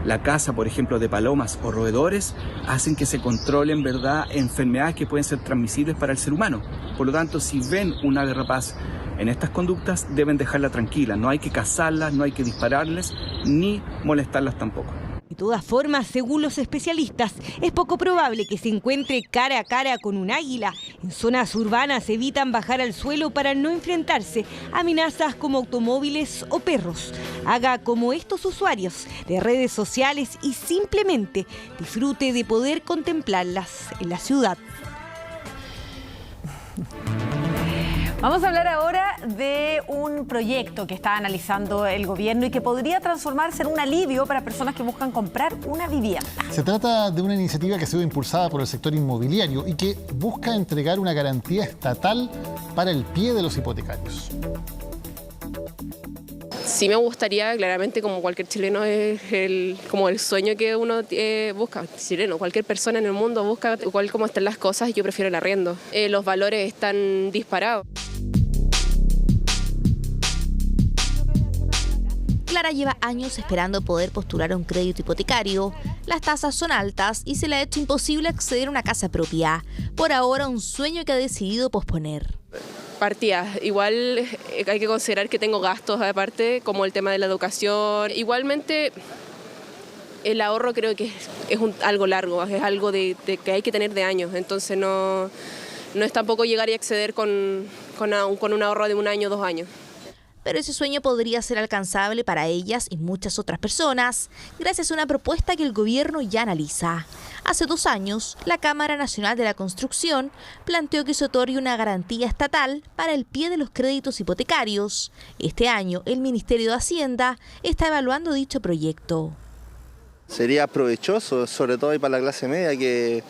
La caza, por ejemplo, de palomas o roedores hacen que se controlen, ¿verdad?, enfermedades que pueden ser transmisibles para el ser humano. Por lo tanto, si ven un ave rapaz en estas conductas, deben dejarla tranquila. No hay que cazarlas, no hay que dispararles, ni molestarlas tampoco. De todas formas, según los especialistas, es poco probable que se encuentre cara a cara con un águila. En zonas urbanas evitan bajar al suelo para no enfrentarse a amenazas como automóviles o perros. Haga como estos usuarios de redes sociales y simplemente disfrute de poder contemplarlas en la ciudad. Vamos a hablar ahora de un proyecto que está analizando el gobierno y que podría transformarse en un alivio para personas que buscan comprar una vivienda. Se trata de una iniciativa que ha sido impulsada por el sector inmobiliario y que busca entregar una garantía estatal para el pie de los hipotecarios. Sí me gustaría, claramente, como cualquier chileno, es como el sueño que uno busca. Chileno, cualquier persona en el mundo busca igual como están las cosas, y yo prefiero el arriendo. Los valores están disparados. Clara lleva años esperando poder postular un crédito hipotecario. Las tasas son altas y se le ha hecho imposible acceder a una casa propia. Por ahora, un sueño que ha decidido posponer. Partida. Igual hay que considerar que tengo gastos aparte, como el tema de la educación. Igualmente, el ahorro creo que es algo largo, es algo que hay que tener de años. Entonces no es tampoco llegar y acceder con un ahorro de 1 año, 2 años. Pero ese sueño podría ser alcanzable para ellas y muchas otras personas, gracias a una propuesta que el gobierno ya analiza. Hace 2 años, la Cámara Nacional de la Construcción planteó que se otorgue una garantía estatal para el pie de los créditos hipotecarios. Este año, el Ministerio de Hacienda está evaluando dicho proyecto. Sería provechoso, sobre todo para la clase media, que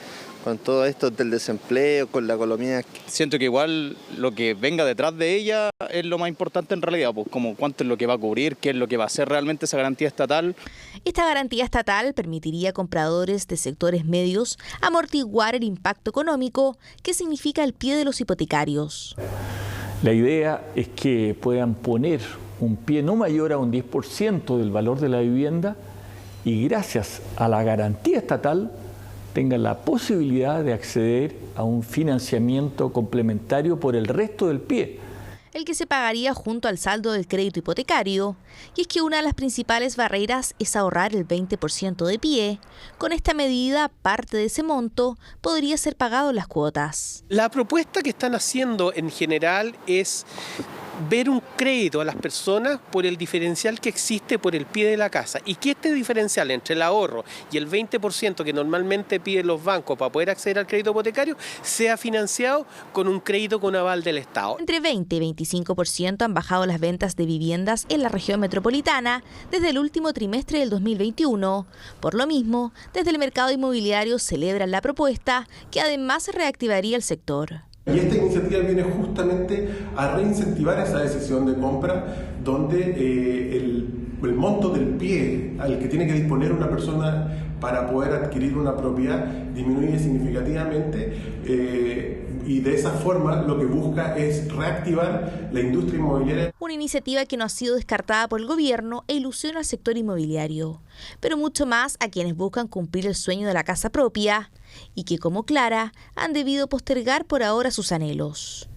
con todo esto del desempleo, con la economía. Siento que igual lo que venga detrás de ella es lo más importante en realidad, pues como cuánto es lo que va a cubrir, qué es lo que va a hacer realmente esa garantía estatal. Esta garantía estatal permitiría a compradores de sectores medios amortiguar el impacto económico que significa el pie de los hipotecarios. La idea es que puedan poner un pie no mayor a un 10% del valor de la vivienda y gracias a la garantía estatal tengan la posibilidad de acceder a un financiamiento complementario por el resto del pie. El que se pagaría junto al saldo del crédito hipotecario. Y es que una de las principales barreras es ahorrar el 20% de pie. Con esta medida, parte de ese monto podría ser pagado en las cuotas. La propuesta que están haciendo en general es ver un crédito a las personas por el diferencial que existe por el pie de la casa, y que este diferencial entre el ahorro y el 20% que normalmente piden los bancos para poder acceder al crédito hipotecario sea financiado con un crédito con aval del Estado. Entre 20 y 25% han bajado las ventas de viviendas en la región metropolitana desde el último trimestre del 2021. Por lo mismo, desde el mercado inmobiliario celebran la propuesta, que además reactivaría el sector. Y esta iniciativa viene justamente a reincentivar esa decisión de compra, donde el monto del pie al que tiene que disponer una persona para poder adquirir una propiedad disminuye significativamente, y de esa forma lo que busca es reactivar la industria inmobiliaria. Una iniciativa que no ha sido descartada por el gobierno e ilusiona al sector inmobiliario, pero mucho más a quienes buscan cumplir el sueño de la casa propia y que, como Clara, han debido postergar por ahora sus anhelos.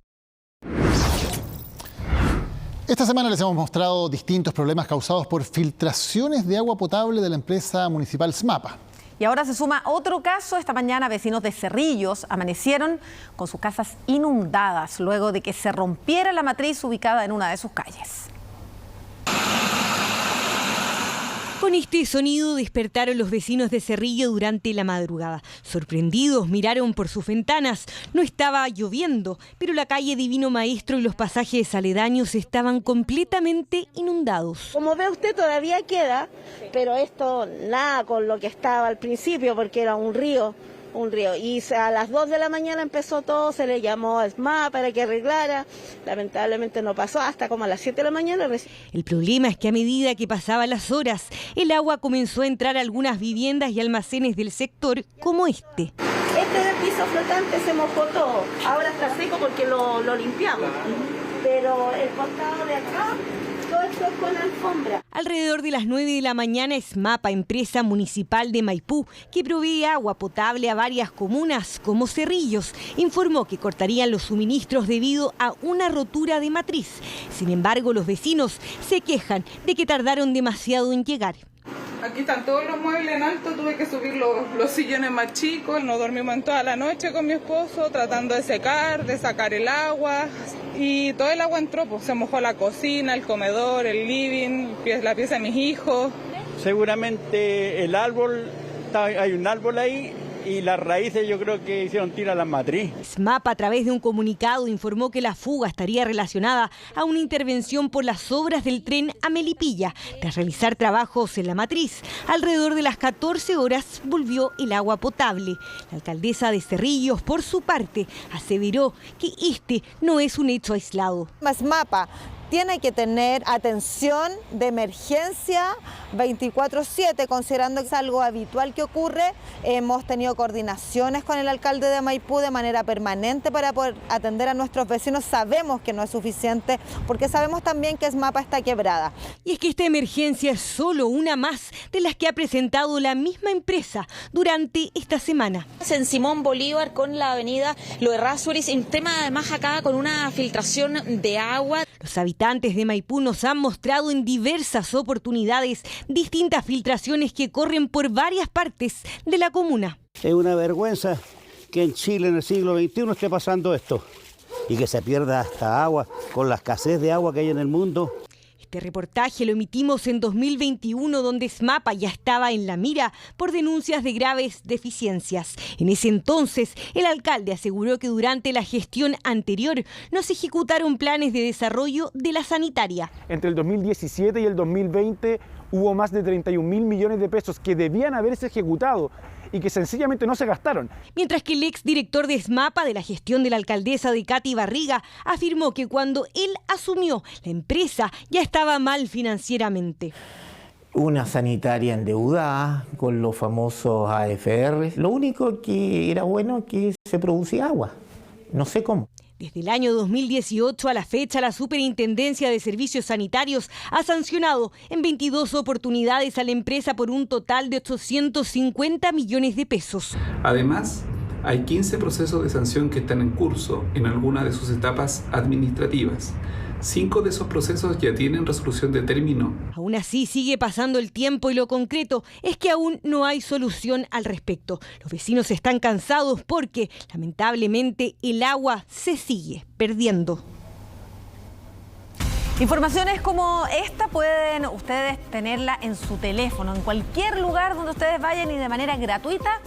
Esta semana les hemos mostrado distintos problemas causados por filtraciones de agua potable de la empresa municipal SMAPA. Y ahora se suma otro caso. Esta mañana vecinos de Cerrillos amanecieron con sus casas inundadas luego de que se rompiera la matriz ubicada en una de sus calles. Con este sonido despertaron los vecinos de Cerrillo durante la madrugada. Sorprendidos, miraron por sus ventanas. No estaba lloviendo, pero la calle Divino Maestro y los pasajes aledaños estaban completamente inundados. Como ve usted, todavía queda, pero esto nada con lo que estaba al principio, porque era un río. Y a las 2 de la mañana empezó todo, se le llamó a SMA para que arreglara. Lamentablemente no pasó hasta como a las 7 de la mañana. El problema es que a medida que pasaban las horas, el agua comenzó a entrar a algunas viviendas y almacenes del sector como este. Este del piso flotante se mojó todo. Ahora está seco porque lo limpiamos. Pero el costado de acá, todo esto es con alfombra. Alrededor de las 9 de la mañana, SMAPA, empresa municipal de Maipú, que provee agua potable a varias comunas como Cerrillos, informó que cortarían los suministros debido a una rotura de matriz. Sin embargo, los vecinos se quejan de que tardaron demasiado en llegar. Aquí están todos los muebles en alto, tuve que subir los sillones más chicos. Nos dormimos en toda la noche con mi esposo tratando de secar, de sacar el agua, y todo el agua entró, pues se mojó la cocina, el comedor, el living, la pieza de mis hijos. Seguramente el árbol, hay un árbol ahí y las raíces yo creo que hicieron tira a la matriz. SMAPA, a través de un comunicado, informó que la fuga estaría relacionada a una intervención por las obras del tren a Melipilla. Tras realizar trabajos en la matriz, alrededor de las 14 horas volvió el agua potable. La alcaldesa de Cerrillos, por su parte, aseveró que este no es un hecho aislado. SMAPA tiene que tener atención de emergencia 24/7, considerando que es algo habitual que ocurre. Hemos tenido coordinaciones con el alcalde de Maipú de manera permanente para poder atender a nuestros vecinos. Sabemos que no es suficiente porque sabemos también que SMAPA está quebrada. Y es que esta emergencia es solo una más de las que ha presentado la misma empresa durante esta semana. En Simón Bolívar con la avenida Lo Errázuriz, un tema además acá con una filtración de agua. Los habitantes de Maipú nos han mostrado en diversas oportunidades distintas filtraciones que corren por varias partes de la comuna. Es una vergüenza que en Chile en el siglo XXI esté pasando esto y que se pierda hasta agua con la escasez de agua que hay en el mundo. Este reportaje lo emitimos en 2021, donde SMAPA ya estaba en la mira por denuncias de graves deficiencias. En ese entonces, el alcalde aseguró que durante la gestión anterior no se ejecutaron planes de desarrollo de la sanitaria. Entre el 2017 y el 2020 hubo más de 31.000 millones de pesos que debían haberse ejecutado y que sencillamente no se gastaron. Mientras que el exdirector de SMAPA de la gestión de la alcaldesa de Katy Barriga afirmó que cuando él asumió, la empresa ya estaba mal financieramente. Una sanitaria endeudada con los famosos AFR. Lo único que era bueno es que se producía agua. No sé cómo. Desde el año 2018 a la fecha, la Superintendencia de Servicios Sanitarios ha sancionado en 22 oportunidades a la empresa por un total de 850 millones de pesos. Además, hay 15 procesos de sanción que están en curso en alguna de sus etapas administrativas. 5 de esos procesos ya tienen resolución de término. Aún así, sigue pasando el tiempo y lo concreto es que aún no hay solución al respecto. Los vecinos están cansados porque, lamentablemente, el agua se sigue perdiendo. Informaciones como esta pueden ustedes tenerla en su teléfono, en cualquier lugar donde ustedes vayan y de manera gratuita,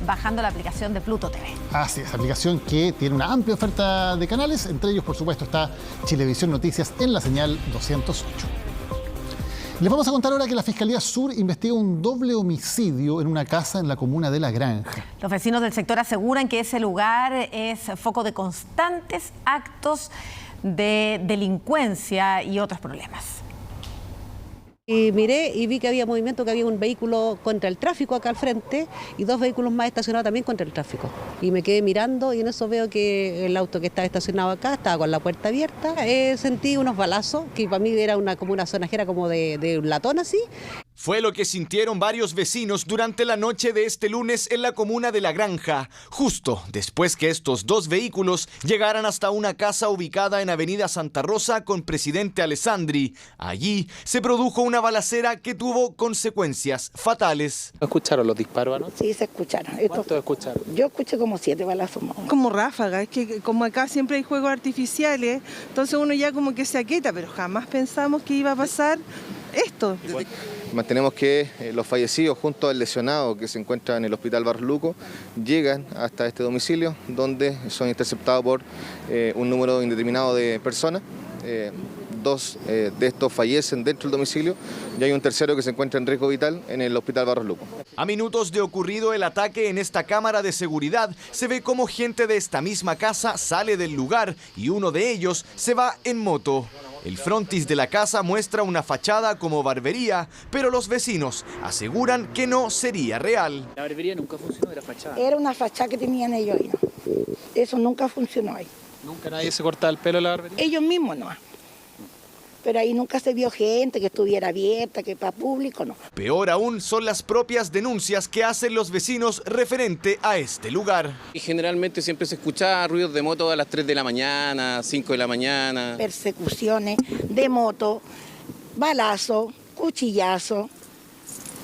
bajando la aplicación de Pluto TV. Así es, aplicación que tiene una amplia oferta de canales, entre ellos, por supuesto, está Chilevisión Noticias en la señal 208. Les vamos a contar ahora que la Fiscalía Sur investiga un doble homicidio en una casa en la comuna de La Granja. Los vecinos del sector aseguran que ese lugar es foco de constantes actos de delincuencia y otros problemas. Y miré y vi que había movimiento, que había un vehículo contra el tráfico acá al frente y 2 vehículos más estacionados también contra el tráfico. Y me quedé mirando y en eso veo que el auto que estaba estacionado acá estaba con la puerta abierta. Sentí unos balazos, que para mí era como una zonajera como de un latón así. Fue lo que sintieron varios vecinos durante la noche de este lunes en la comuna de La Granja, justo después que estos 2 vehículos llegaran hasta una casa ubicada en Avenida Santa Rosa con Presidente Alessandri. Allí se produjo una balacera que tuvo consecuencias fatales. ¿Escucharon los disparos, no? Sí, se escucharon. ¿Cuántos escucharon? Yo escuché como 7 balazos más. Como ráfaga, es que como acá siempre hay juegos artificiales, entonces uno ya como que se aquieta, pero jamás pensamos que iba a pasar esto. Mantenemos que los fallecidos junto al lesionado que se encuentra en el Hospital Barros Luco llegan hasta este domicilio donde son interceptados por un número indeterminado de personas. 2 de estos fallecen dentro del domicilio y hay un tercero que se encuentra en riesgo vital en el Hospital Barros Luco. A minutos de ocurrido el ataque en esta cámara de seguridad, se ve cómo gente de esta misma casa sale del lugar y uno de ellos se va en moto. El frontis de la casa muestra una fachada como barbería, pero los vecinos aseguran que no sería real. La barbería nunca funcionó, era fachada. Era una fachada que tenían ellos ahí, ¿no? Eso nunca funcionó ahí. ¿Nunca nadie se cortaba el pelo en la barbería? Ellos mismos no. Pero ahí nunca se vio gente que estuviera abierta, que para público no. Peor aún son las propias denuncias que hacen los vecinos referente a este lugar. Y generalmente siempre se escucha ruidos de moto a las 3 de la mañana, 5 de la mañana. Persecuciones de moto, balazo, cuchillazo.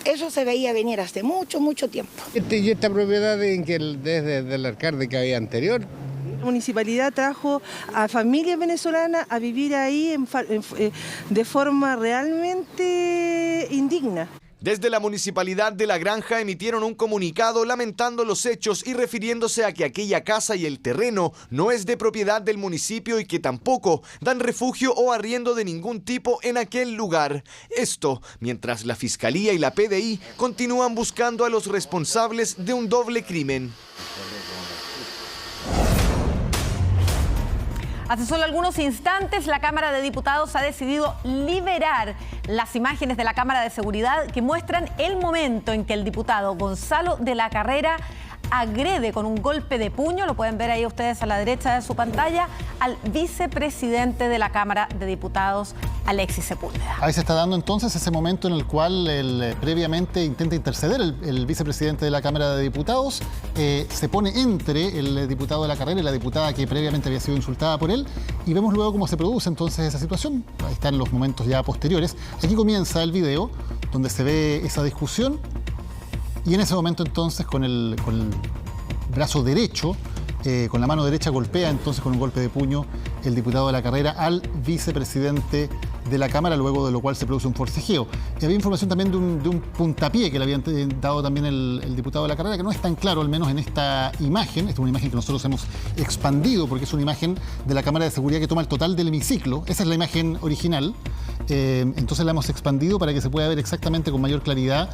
Eso se veía venir hace mucho, mucho tiempo. Y esta propiedad desde el alcalde que había anterior. La municipalidad trajo a familias venezolanas a vivir ahí de forma realmente indigna. Desde la Municipalidad de La Granja emitieron un comunicado lamentando los hechos y refiriéndose a que aquella casa y el terreno no es de propiedad del municipio y que tampoco dan refugio o arriendo de ningún tipo en aquel lugar. Esto mientras la Fiscalía y la PDI continúan buscando a los responsables de un doble crimen. Hace solo algunos instantes, la Cámara de Diputados ha decidido liberar las imágenes de la Cámara de Seguridad que muestran el momento en que el diputado Gonzalo de la Carrera agrede con un golpe de puño, lo pueden ver ahí ustedes a la derecha de su pantalla, al vicepresidente de la Cámara de Diputados, Alexis Sepúlveda. Ahí se está dando entonces ese momento en el cual previamente intenta interceder el vicepresidente de la Cámara de Diputados, se pone entre el diputado de la Carrera y la diputada que previamente había sido insultada por él, y vemos luego cómo se produce entonces esa situación. Ahí están los momentos ya posteriores. Aquí comienza el video donde se ve esa discusión. Y en ese momento entonces con el brazo derecho, con la mano derecha golpea entonces con un golpe de puño el diputado de la Carrera al vicepresidente de la Cámara, luego de lo cual se produce un forcejeo. Y había información también de un puntapié que le habían dado también el diputado de la Carrera, que no es tan claro, al menos en esta imagen. Esta es una imagen que nosotros hemos expandido porque es una imagen de la cámara de seguridad que toma el total del hemiciclo. Esa es la imagen original. Entonces la hemos expandido para que se pueda ver exactamente con mayor claridad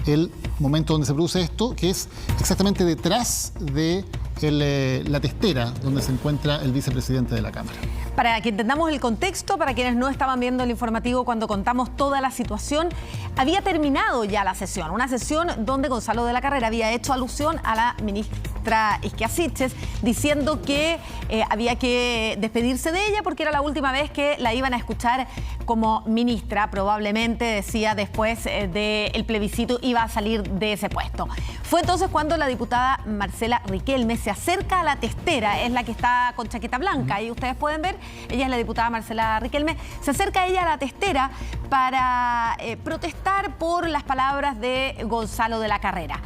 el momento donde se produce esto, que es exactamente detrás de la testera donde se encuentra el vicepresidente de la Cámara. Para que entendamos el contexto, para quienes no estaban viendo el informativo cuando contamos toda la situación, había terminado ya la sesión, una sesión donde Gonzalo de la Carrera había hecho alusión a la ministra Isquia Siches, diciendo que había que despedirse de ella porque era la última vez que la iban a escuchar como ministra. Probablemente, decía, después del plebiscito iba a salir de ese puesto. Fue entonces cuando la diputada Marcela Riquelme se acerca a la testera, es la que está con chaqueta blanca, ahí ustedes pueden ver, ella es la diputada Marcela Riquelme, se acerca ella a la testera para protestar por las palabras de Gonzalo de la Carrera.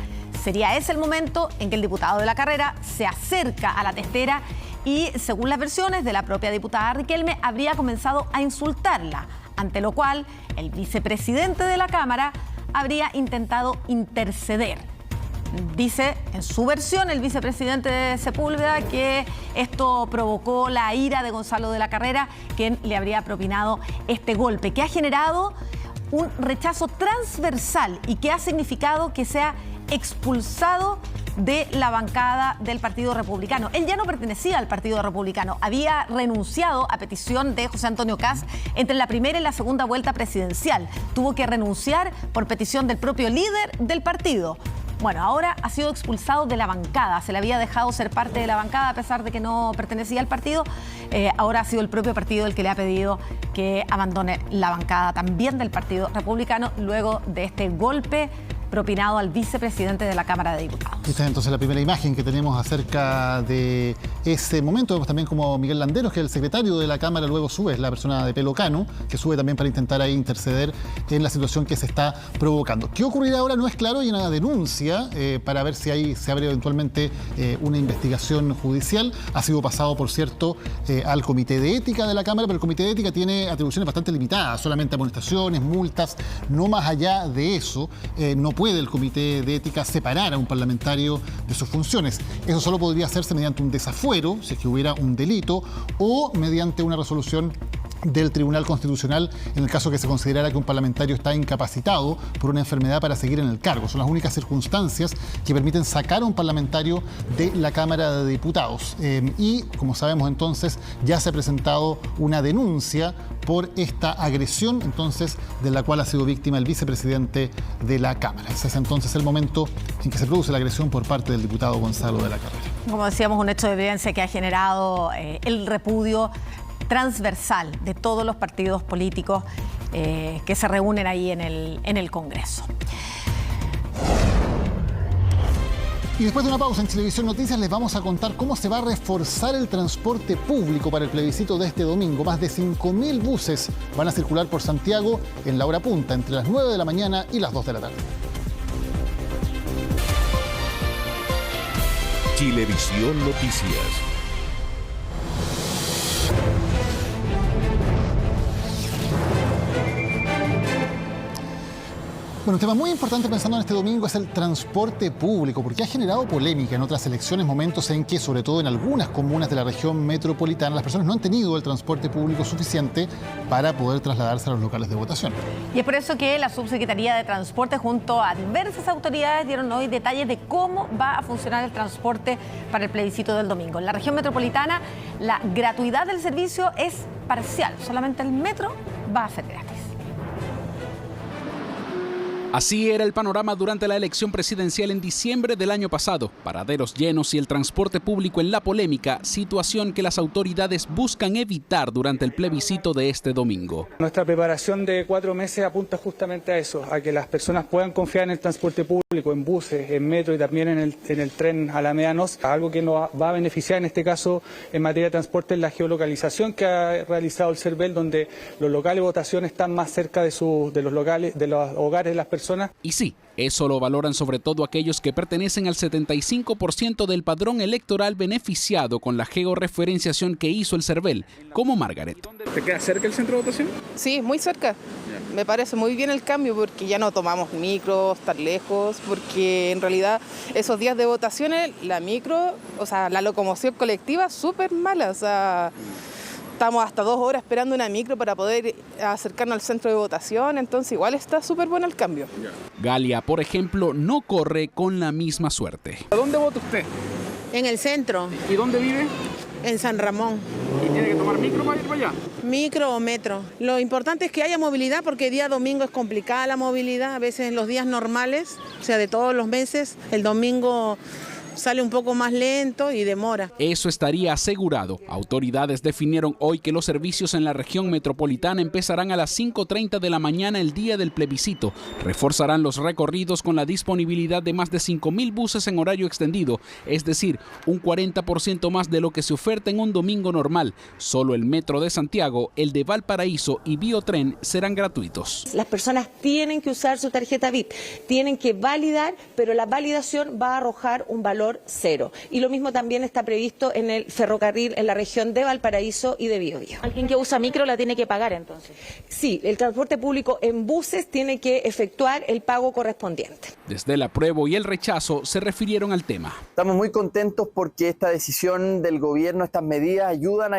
Sería ese el momento en que el diputado de la Carrera se acerca a la testera y, según las versiones de la propia diputada Riquelme, habría comenzado a insultarla, ante lo cual el vicepresidente de la Cámara habría intentado interceder. Dice en su versión el vicepresidente de Sepúlveda que esto provocó la ira de Gonzalo de la Carrera, quien le habría propinado este golpe, que ha generado un rechazo transversal y que ha significado que sea expulsado de la bancada del Partido Republicano. Él ya no pertenecía al Partido Republicano, había renunciado a petición de José Antonio Kast entre la primera y la segunda vuelta presidencial. Tuvo que renunciar por petición del propio líder del partido. Bueno, ahora ha sido expulsado de la bancada. Se le había dejado ser parte de la bancada a pesar de que no pertenecía al partido. Ahora ha sido el propio partido el que le ha pedido que abandone la bancada también del Partido Republicano luego de este golpe propinado al vicepresidente de la Cámara de Diputados. Esta es entonces la primera imagen que tenemos acerca de ese momento. Vemos también como Miguel Landeros, que es el secretario de la Cámara, luego sube, es la persona de pelo cano, que sube también para intentar ahí interceder en la situación que se está provocando. ¿Qué ocurrirá ahora? No es claro, hay una denuncia para ver si se abre eventualmente una investigación judicial. Ha sido pasado, por cierto, al Comité de Ética de la Cámara, pero el Comité de Ética tiene atribuciones bastante limitadas, solamente amonestaciones, multas, no más allá de eso. No puede el Comité de Ética separar a un parlamentario de sus funciones. Eso solo podría hacerse mediante un desafuero, si es que hubiera un delito, o mediante una resolución del Tribunal Constitucional en el caso que se considerara que un parlamentario está incapacitado por una enfermedad para seguir en el cargo. Son las únicas circunstancias que permiten sacar a un parlamentario de la Cámara de Diputados. Y, como sabemos entonces, ya se ha presentado una denuncia por esta agresión, entonces, de la cual ha sido víctima el vicepresidente de la Cámara. Ese es entonces el momento en que se produce la agresión por parte del diputado Gonzalo de la Carrera. Como decíamos, un hecho de evidencia que ha generado el repudio transversal de todos los partidos políticos que se reúnen ahí en el Congreso. Y después de una pausa en Televisión Noticias les vamos a contar cómo se va a reforzar el transporte público para el plebiscito de este domingo. Más de 5.000 buses van a circular por Santiago en la hora punta, entre las 9 de la mañana y las 2 de la tarde. Chilevisión Noticias. Bueno, un tema muy importante pensando en este domingo es el transporte público, porque ha generado polémica en otras elecciones, momentos en que, sobre todo en algunas comunas de la región metropolitana, las personas no han tenido el transporte público suficiente para poder trasladarse a los locales de votación. Y es por eso que la Subsecretaría de Transporte junto a diversas autoridades dieron hoy detalles de cómo va a funcionar el transporte para el plebiscito del domingo. En la región metropolitana, la gratuidad del servicio es parcial, solamente el metro va a ser gratis. Así era el panorama durante la elección presidencial en diciembre del año pasado. Paraderos llenos y el transporte público en la polémica, situación que las autoridades buscan evitar durante el plebiscito de este domingo. Nuestra preparación de 4 meses apunta justamente a eso, a que las personas puedan confiar en el transporte público, en buses, en metro y también en el tren Alameda Nos. Algo que nos va a beneficiar en este caso en materia de transporte es la geolocalización que ha realizado el CERVEL, donde los locales de votación están más cerca de los locales, de los hogares de las personas. Y sí, eso lo valoran sobre todo aquellos que pertenecen al 75% del padrón electoral beneficiado con la georreferenciación que hizo el CERVEL, como Margaret. ¿Te queda cerca el centro de votación? Sí, muy cerca. Me parece muy bien el cambio porque ya no tomamos micros tan lejos, porque en realidad esos días de votaciones la micro, o sea, la locomoción colectiva súper mala, o sea, estamos hasta 2 horas esperando una micro para poder acercarnos al centro de votación, entonces igual está súper bueno el cambio. Galia, por ejemplo, no corre con la misma suerte. ¿A dónde vota usted? En el centro. ¿Y dónde vive? En San Ramón. ¿Y tiene que tomar micro para ir para allá? Micro o metro. Lo importante es que haya movilidad porque día domingo es complicada la movilidad, a veces en los días normales, o sea, de todos los meses, el domingo sale un poco más lento y demora. Eso estaría asegurado. Autoridades definieron hoy que los servicios en la región metropolitana empezarán a las 5:30 de la mañana el día del plebiscito. Reforzarán los recorridos con la disponibilidad de más de 5.000 buses en horario extendido, es decir, un 40% más de lo que se oferta en un domingo normal. Solo el Metro de Santiago, el de Valparaíso y Biotren serán gratuitos. Las personas tienen que usar su tarjeta VIP, tienen que validar, pero la validación va a arrojar un valor 0. Y lo mismo también está previsto en el ferrocarril en la región de Valparaíso y de Biobío. ¿Alguien que usa micro la tiene que pagar entonces? Sí, el transporte público en buses tiene que efectuar el pago correspondiente. Desde el apruebo y el rechazo se refirieron al tema. Estamos muy contentos porque esta decisión del gobierno, estas medidas ayudan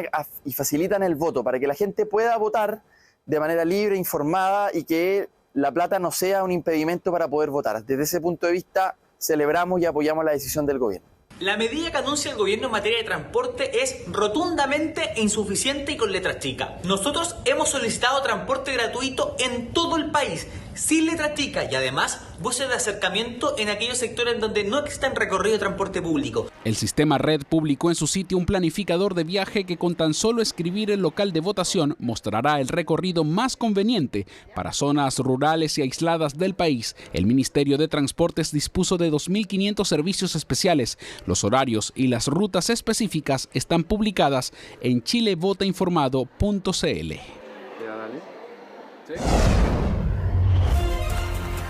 y facilitan el voto para que la gente pueda votar de manera libre, informada y que la plata no sea un impedimento para poder votar. Desde ese punto de vista, celebramos y apoyamos la decisión del gobierno. La medida que anuncia el gobierno en materia de transporte es rotundamente insuficiente y con letra chica. Nosotros hemos solicitado transporte gratuito en todo el país, sin letra chica y además buses de acercamiento en aquellos sectores donde no existen recorrido de transporte público. El sistema Red publicó en su sitio un planificador de viaje que con tan solo escribir el local de votación mostrará el recorrido más conveniente para zonas rurales y aisladas del país. El Ministerio de Transportes dispuso de 2.500 servicios especiales. Los horarios y las rutas específicas están publicadas en chilevotainformado.cl.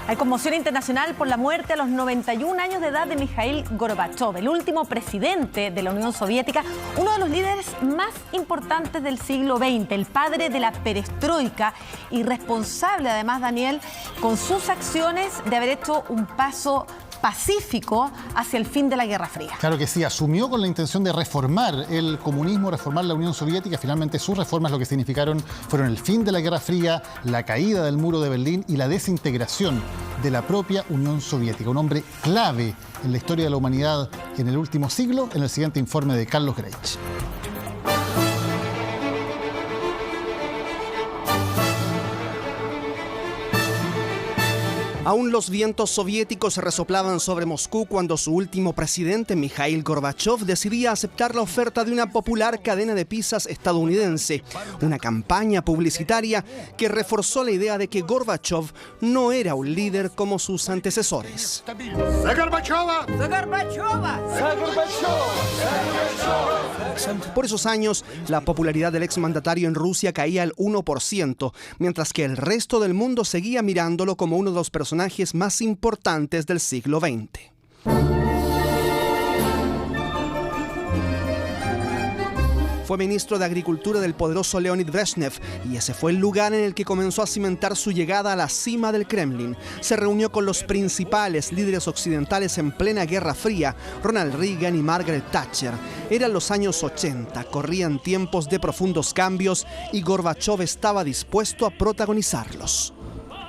Hay conmoción internacional por la muerte a los 91 años de edad de Mikhail Gorbachev, el último presidente de la Unión Soviética, uno de los líderes más importantes del siglo XX, el padre de la perestroika y responsable además, Daniel, con sus acciones de haber hecho un paso pacífico hacia el fin de la Guerra Fría. Claro que sí, asumió con la intención de reformar el comunismo, reformar la Unión Soviética. Finalmente sus reformas lo que significaron fueron el fin de la Guerra Fría, la caída del muro de Berlín y la desintegración de la propia Unión Soviética. Un hombre clave en la historia de la humanidad en el último siglo, en el siguiente informe de Carlos Greich. Aún los vientos soviéticos resoplaban sobre Moscú cuando su último presidente, Mikhail Gorbachev, decidía aceptar la oferta de una popular cadena de pizzas estadounidense. Una campaña publicitaria que reforzó la idea de que Gorbachev no era un líder como sus antecesores. Por esos años, la popularidad del exmandatario en Rusia caía al 1%, mientras que el resto del mundo seguía mirándolo como uno de los personajes más importantes del siglo XX. fue ministro de Agricultura del poderoso Leonid Brezhnev y ese fue el lugar en el que comenzó a cimentar su llegada a la cima del Kremlin. Se reunió con los principales líderes occidentales en plena Guerra Fría, Ronald Reagan y Margaret Thatcher. Eran los años 80, corrían tiempos de profundos cambios y Gorbachov estaba dispuesto a protagonizarlos.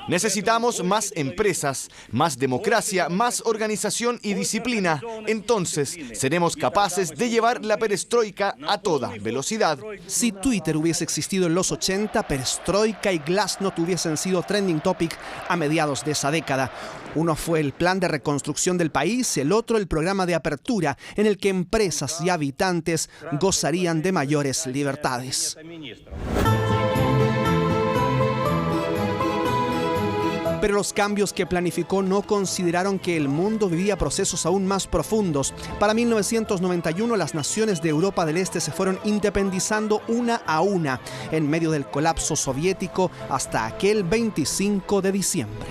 Necesitamos más empresas, más democracia, más organización y disciplina. Entonces seremos capaces de llevar la perestroika a toda velocidad. Si Twitter hubiese existido en los 80, perestroika y glasnost hubiesen sido trending topic a mediados de esa década. Uno fue el plan de reconstrucción del país, el otro el programa de apertura, en el que empresas y habitantes gozarían de mayores libertades. Pero los cambios que planificó no consideraron que el mundo vivía procesos aún más profundos. Para 1991 las naciones de Europa del Este se fueron independizando una a una en medio del colapso soviético hasta aquel 25 de diciembre.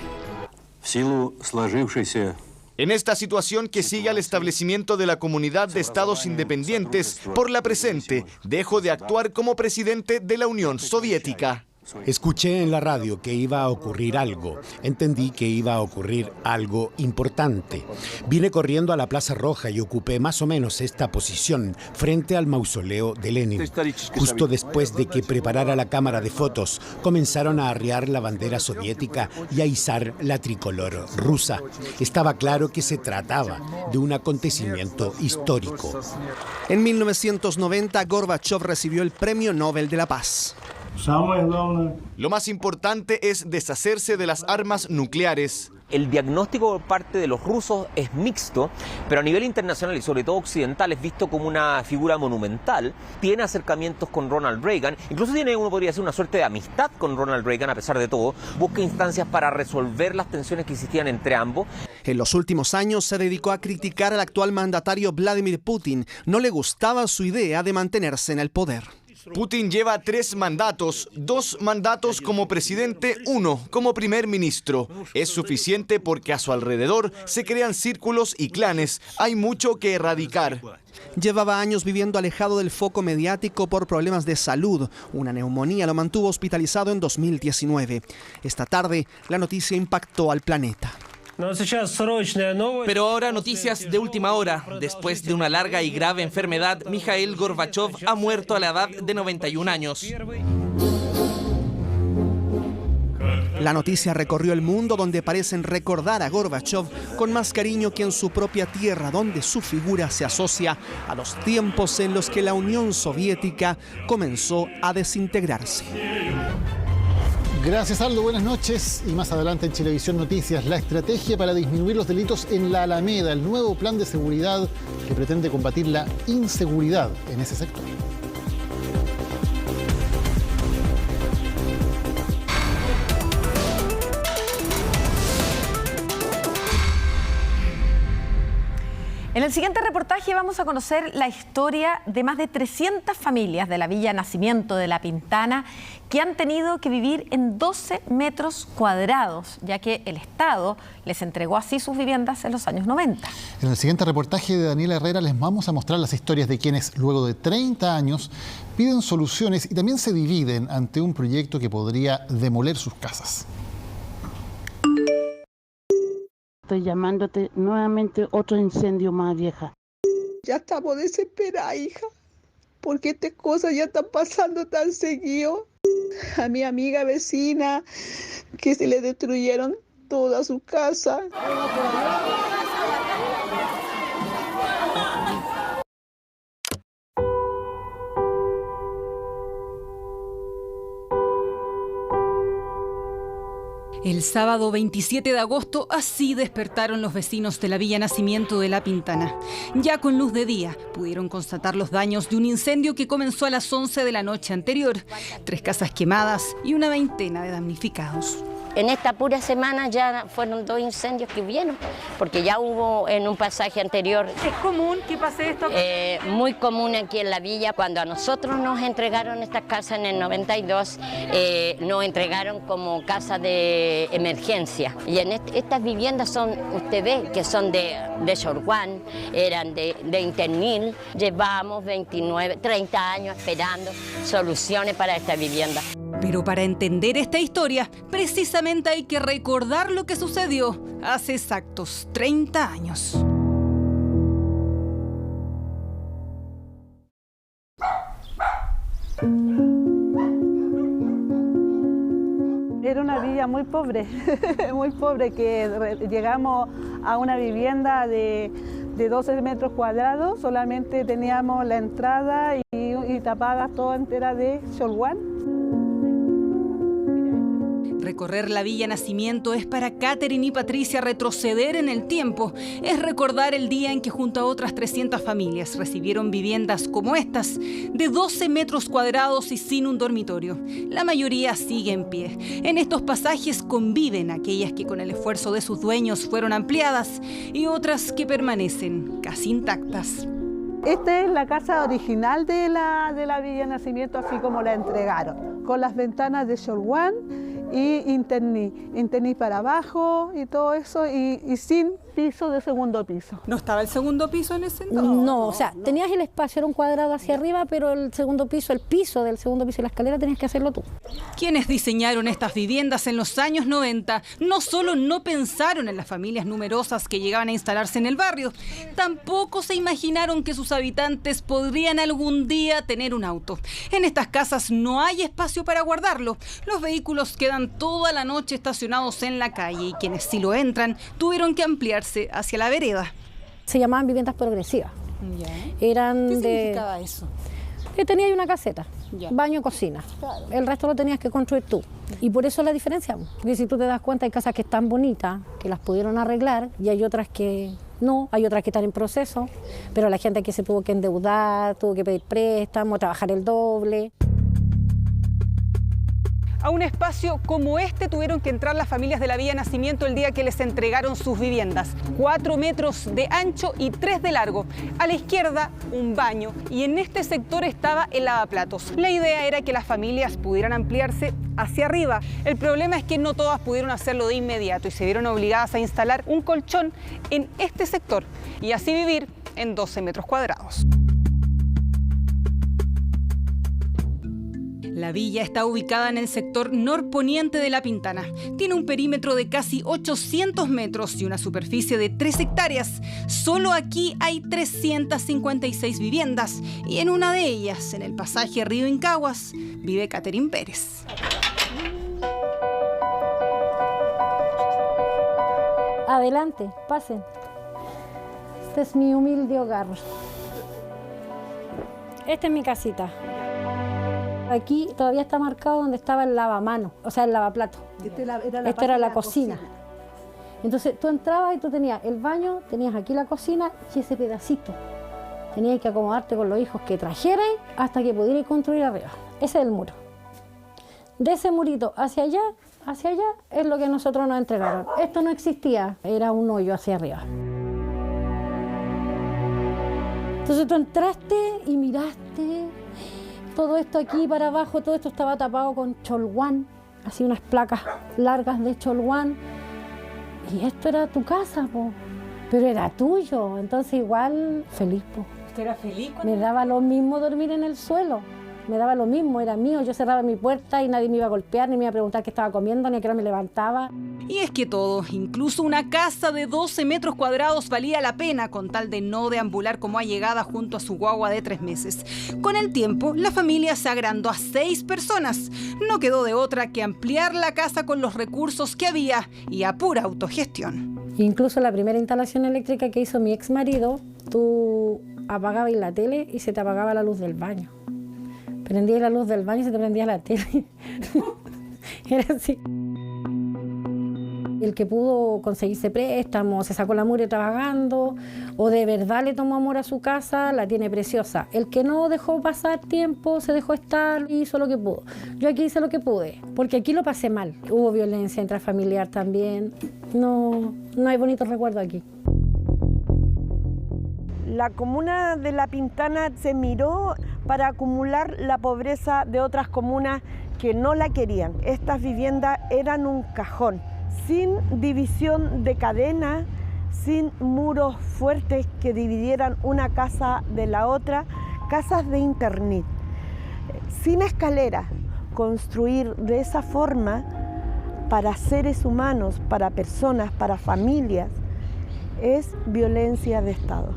En esta situación que sigue al establecimiento de la Comunidad de Estados Independientes, por la presente, dejo de actuar como presidente de la Unión Soviética. Escuché en la radio que iba a ocurrir algo. Entendí que iba a ocurrir algo importante. Vine corriendo a la Plaza Roja y ocupé más o menos esta posición frente al mausoleo de Lenin. Justo después de que preparara la cámara de fotos, comenzaron a arriar la bandera soviética y a izar la tricolor rusa. Estaba claro que se trataba de un acontecimiento histórico. En 1990, Gorbachov recibió el Premio Nobel de la Paz. Lo más importante es deshacerse de las armas nucleares. El diagnóstico por parte de los rusos es mixto, pero a nivel internacional y sobre todo occidental es visto como una figura monumental. Tiene acercamientos con Ronald Reagan, incluso tiene, uno podría decir, una suerte de amistad con Ronald Reagan a pesar de todo. Busca instancias para resolver las tensiones que existían entre ambos. En los últimos años se dedicó a criticar al actual mandatario Vladimir Putin. No le gustaba su idea de mantenerse en el poder. Putin lleva 3 mandatos, 2 mandatos como presidente, 1 como primer ministro. Es suficiente porque a su alrededor se crean círculos y clanes. Hay mucho que erradicar. Llevaba años viviendo alejado del foco mediático por problemas de salud. Una neumonía lo mantuvo hospitalizado en 2019. Esta tarde, la noticia impactó al planeta. Pero ahora noticias de última hora. Después de una larga y grave enfermedad, Mikhail Gorbachov ha muerto a la edad de 91 años. La noticia recorrió el mundo, donde parecen recordar a Gorbachov con más cariño que en su propia tierra, donde su figura se asocia a los tiempos en los que la Unión Soviética comenzó a desintegrarse. Gracias, Aldo. Buenas noches. Y más adelante en Chilevisión Noticias, la estrategia para disminuir los delitos en la Alameda, el nuevo plan de seguridad que pretende combatir la inseguridad en ese sector. En el siguiente reportaje vamos a conocer la historia de más de 300 familias de la Villa Nacimiento de La Pintana que han tenido que vivir en 12 metros cuadrados, ya que el Estado les entregó así sus viviendas en los años 90. En el siguiente reportaje de Daniela Herrera les vamos a mostrar las historias de quienes luego de 30 años piden soluciones y también se dividen ante un proyecto que podría demoler sus casas. Estoy llamándote nuevamente, otro incendio más, vieja. Ya estamos desesperadas, hija, porque estas cosas ya están pasando tan seguido. A mi amiga vecina, que se le destruyeron toda su casa. El sábado 27 de agosto, así despertaron los vecinos de la Villa Nacimiento de La Pintana. Ya con luz de día, pudieron constatar los daños de un incendio que comenzó a las 11 de la noche anterior. 3 casas quemadas y una veintena de damnificados. En esta pura semana ya fueron 2 incendios que hubieron, porque ya hubo en un pasaje anterior. ¿Es común que pase esto? Muy común aquí en la villa. Cuando a nosotros nos entregaron estas casas en el 92, nos entregaron como casa de de emergencia. Y en estas viviendas son, usted ve que son de Xorguán, eran de Internil. Llevamos 29, 30 años esperando soluciones para esta vivienda. Pero para entender esta historia, precisamente hay que recordar lo que sucedió hace exactos 30 años. Era una villa muy pobre, que llegamos a una vivienda de 12 metros cuadrados, solamente teníamos la entrada y tapadas toda entera de Xorguán. Recorrer la Villa Nacimiento es para Catherine y Patricia retroceder en el tiempo. Es recordar el día en que junto a otras 300 familias recibieron viviendas como estas, de 12 metros cuadrados y sin un dormitorio. La mayoría sigue en pie. En estos pasajes conviven aquellas que con el esfuerzo de sus dueños fueron ampliadas y otras que permanecen casi intactas. Esta es la casa original de la Villa Nacimiento, así como la entregaron, con las ventanas de Xorguán y Internil para abajo y todo eso, y sin piso de segundo piso. ¿No estaba el segundo piso en ese entonces? No, o sea, tenías el espacio, era un cuadrado hacia arriba, pero el segundo piso, el piso del segundo piso y la escalera tenías que hacerlo tú. Quienes diseñaron estas viviendas en los años 90 no solo no pensaron en las familias numerosas que llegaban a instalarse en el barrio, tampoco se imaginaron que sus habitantes podrían algún día tener un auto. En estas casas no hay espacio para guardarlo. Los vehículos quedan toda la noche estacionados en la calle y quienes sí lo entran tuvieron que ampliarse hacia la vereda. Se llamaban viviendas progresivas. Eran ¿Qué significaba eso? Que tenías una caseta, baño, cocina. Claro. El resto lo tenías que construir tú. Y por eso la diferencia. Porque si tú te das cuenta, hay casas que están bonitas, que las pudieron arreglar, y hay otras que no, hay otras que están en proceso, pero la gente que se tuvo que endeudar, tuvo que pedir préstamo, trabajar el doble. A un espacio como este tuvieron que entrar las familias de la Villa Nacimiento el día que les entregaron sus viviendas. 4 metros de ancho y 3 de largo. A la izquierda, un baño, y en este sector estaba el lavaplatos. La idea era que las familias pudieran ampliarse hacia arriba. El problema es que no todas pudieron hacerlo de inmediato y se vieron obligadas a instalar un colchón en este sector y así vivir en 12 metros cuadrados. La villa está ubicada en el sector norponiente de La Pintana. Tiene un perímetro de casi 800 metros y una superficie de 3 hectáreas. Solo aquí hay 356 viviendas y en una de ellas, en el pasaje Río Incaguas, vive Catherine Pérez. Adelante, pasen. Este es mi humilde hogar. Esta es mi casita. Aquí todavía está marcado donde estaba el lavamano, o sea, el lavaplato. Esta era la cocina. Entonces tú entrabas y tú tenías el baño, tenías aquí la cocina y ese pedacito. Tenías que acomodarte con los hijos que trajeras hasta que pudieras construir arriba. Ese es el muro. De ese murito hacia allá es lo que nosotros nos entregaron. Esto no existía, era un hoyo hacia arriba. Entonces tú entraste y miraste. Todo esto aquí para abajo, todo esto estaba tapado con Xorguán, así unas placas largas de Xorguán. Y esto era tu casa, po. Pero era tuyo, entonces igual feliz, po. ¿Usted era feliz? Me daba lo mismo dormir en el suelo, me daba lo mismo, era mío. Yo cerraba mi puerta y nadie me iba a golpear, ni me iba a preguntar qué estaba comiendo, ni a qué hora me levantaba. Y es que todo, incluso una casa de 12 metros cuadrados valía la pena con tal de no deambular como allegada junto a su guagua de 3 meses. Con el tiempo, la familia se agrandó a 6 personas. No quedó de otra que ampliar la casa con los recursos que había y a pura autogestión. Incluso la primera instalación eléctrica que hizo mi ex marido, tú apagabas la tele y se te apagaba la luz del baño. Prendías la luz del baño y se te prendía la tele. Era así. El que pudo conseguirse préstamo, se sacó la mugre trabajando, o de verdad le tomó amor a su casa, la tiene preciosa. El que no dejó pasar tiempo, se dejó estar y hizo lo que pudo. Yo aquí hice lo que pude, porque aquí lo pasé mal. Hubo violencia intrafamiliar también. No hay bonitos recuerdos aquí. La comuna de La Pintana se miró para acumular la pobreza de otras comunas que no la querían. Estas viviendas eran un cajón, sin división de cadena, sin muros fuertes que dividieran una casa de la otra, casas de internet, sin escaleras. Construir de esa forma para seres humanos, para personas, para familias, es violencia de Estado.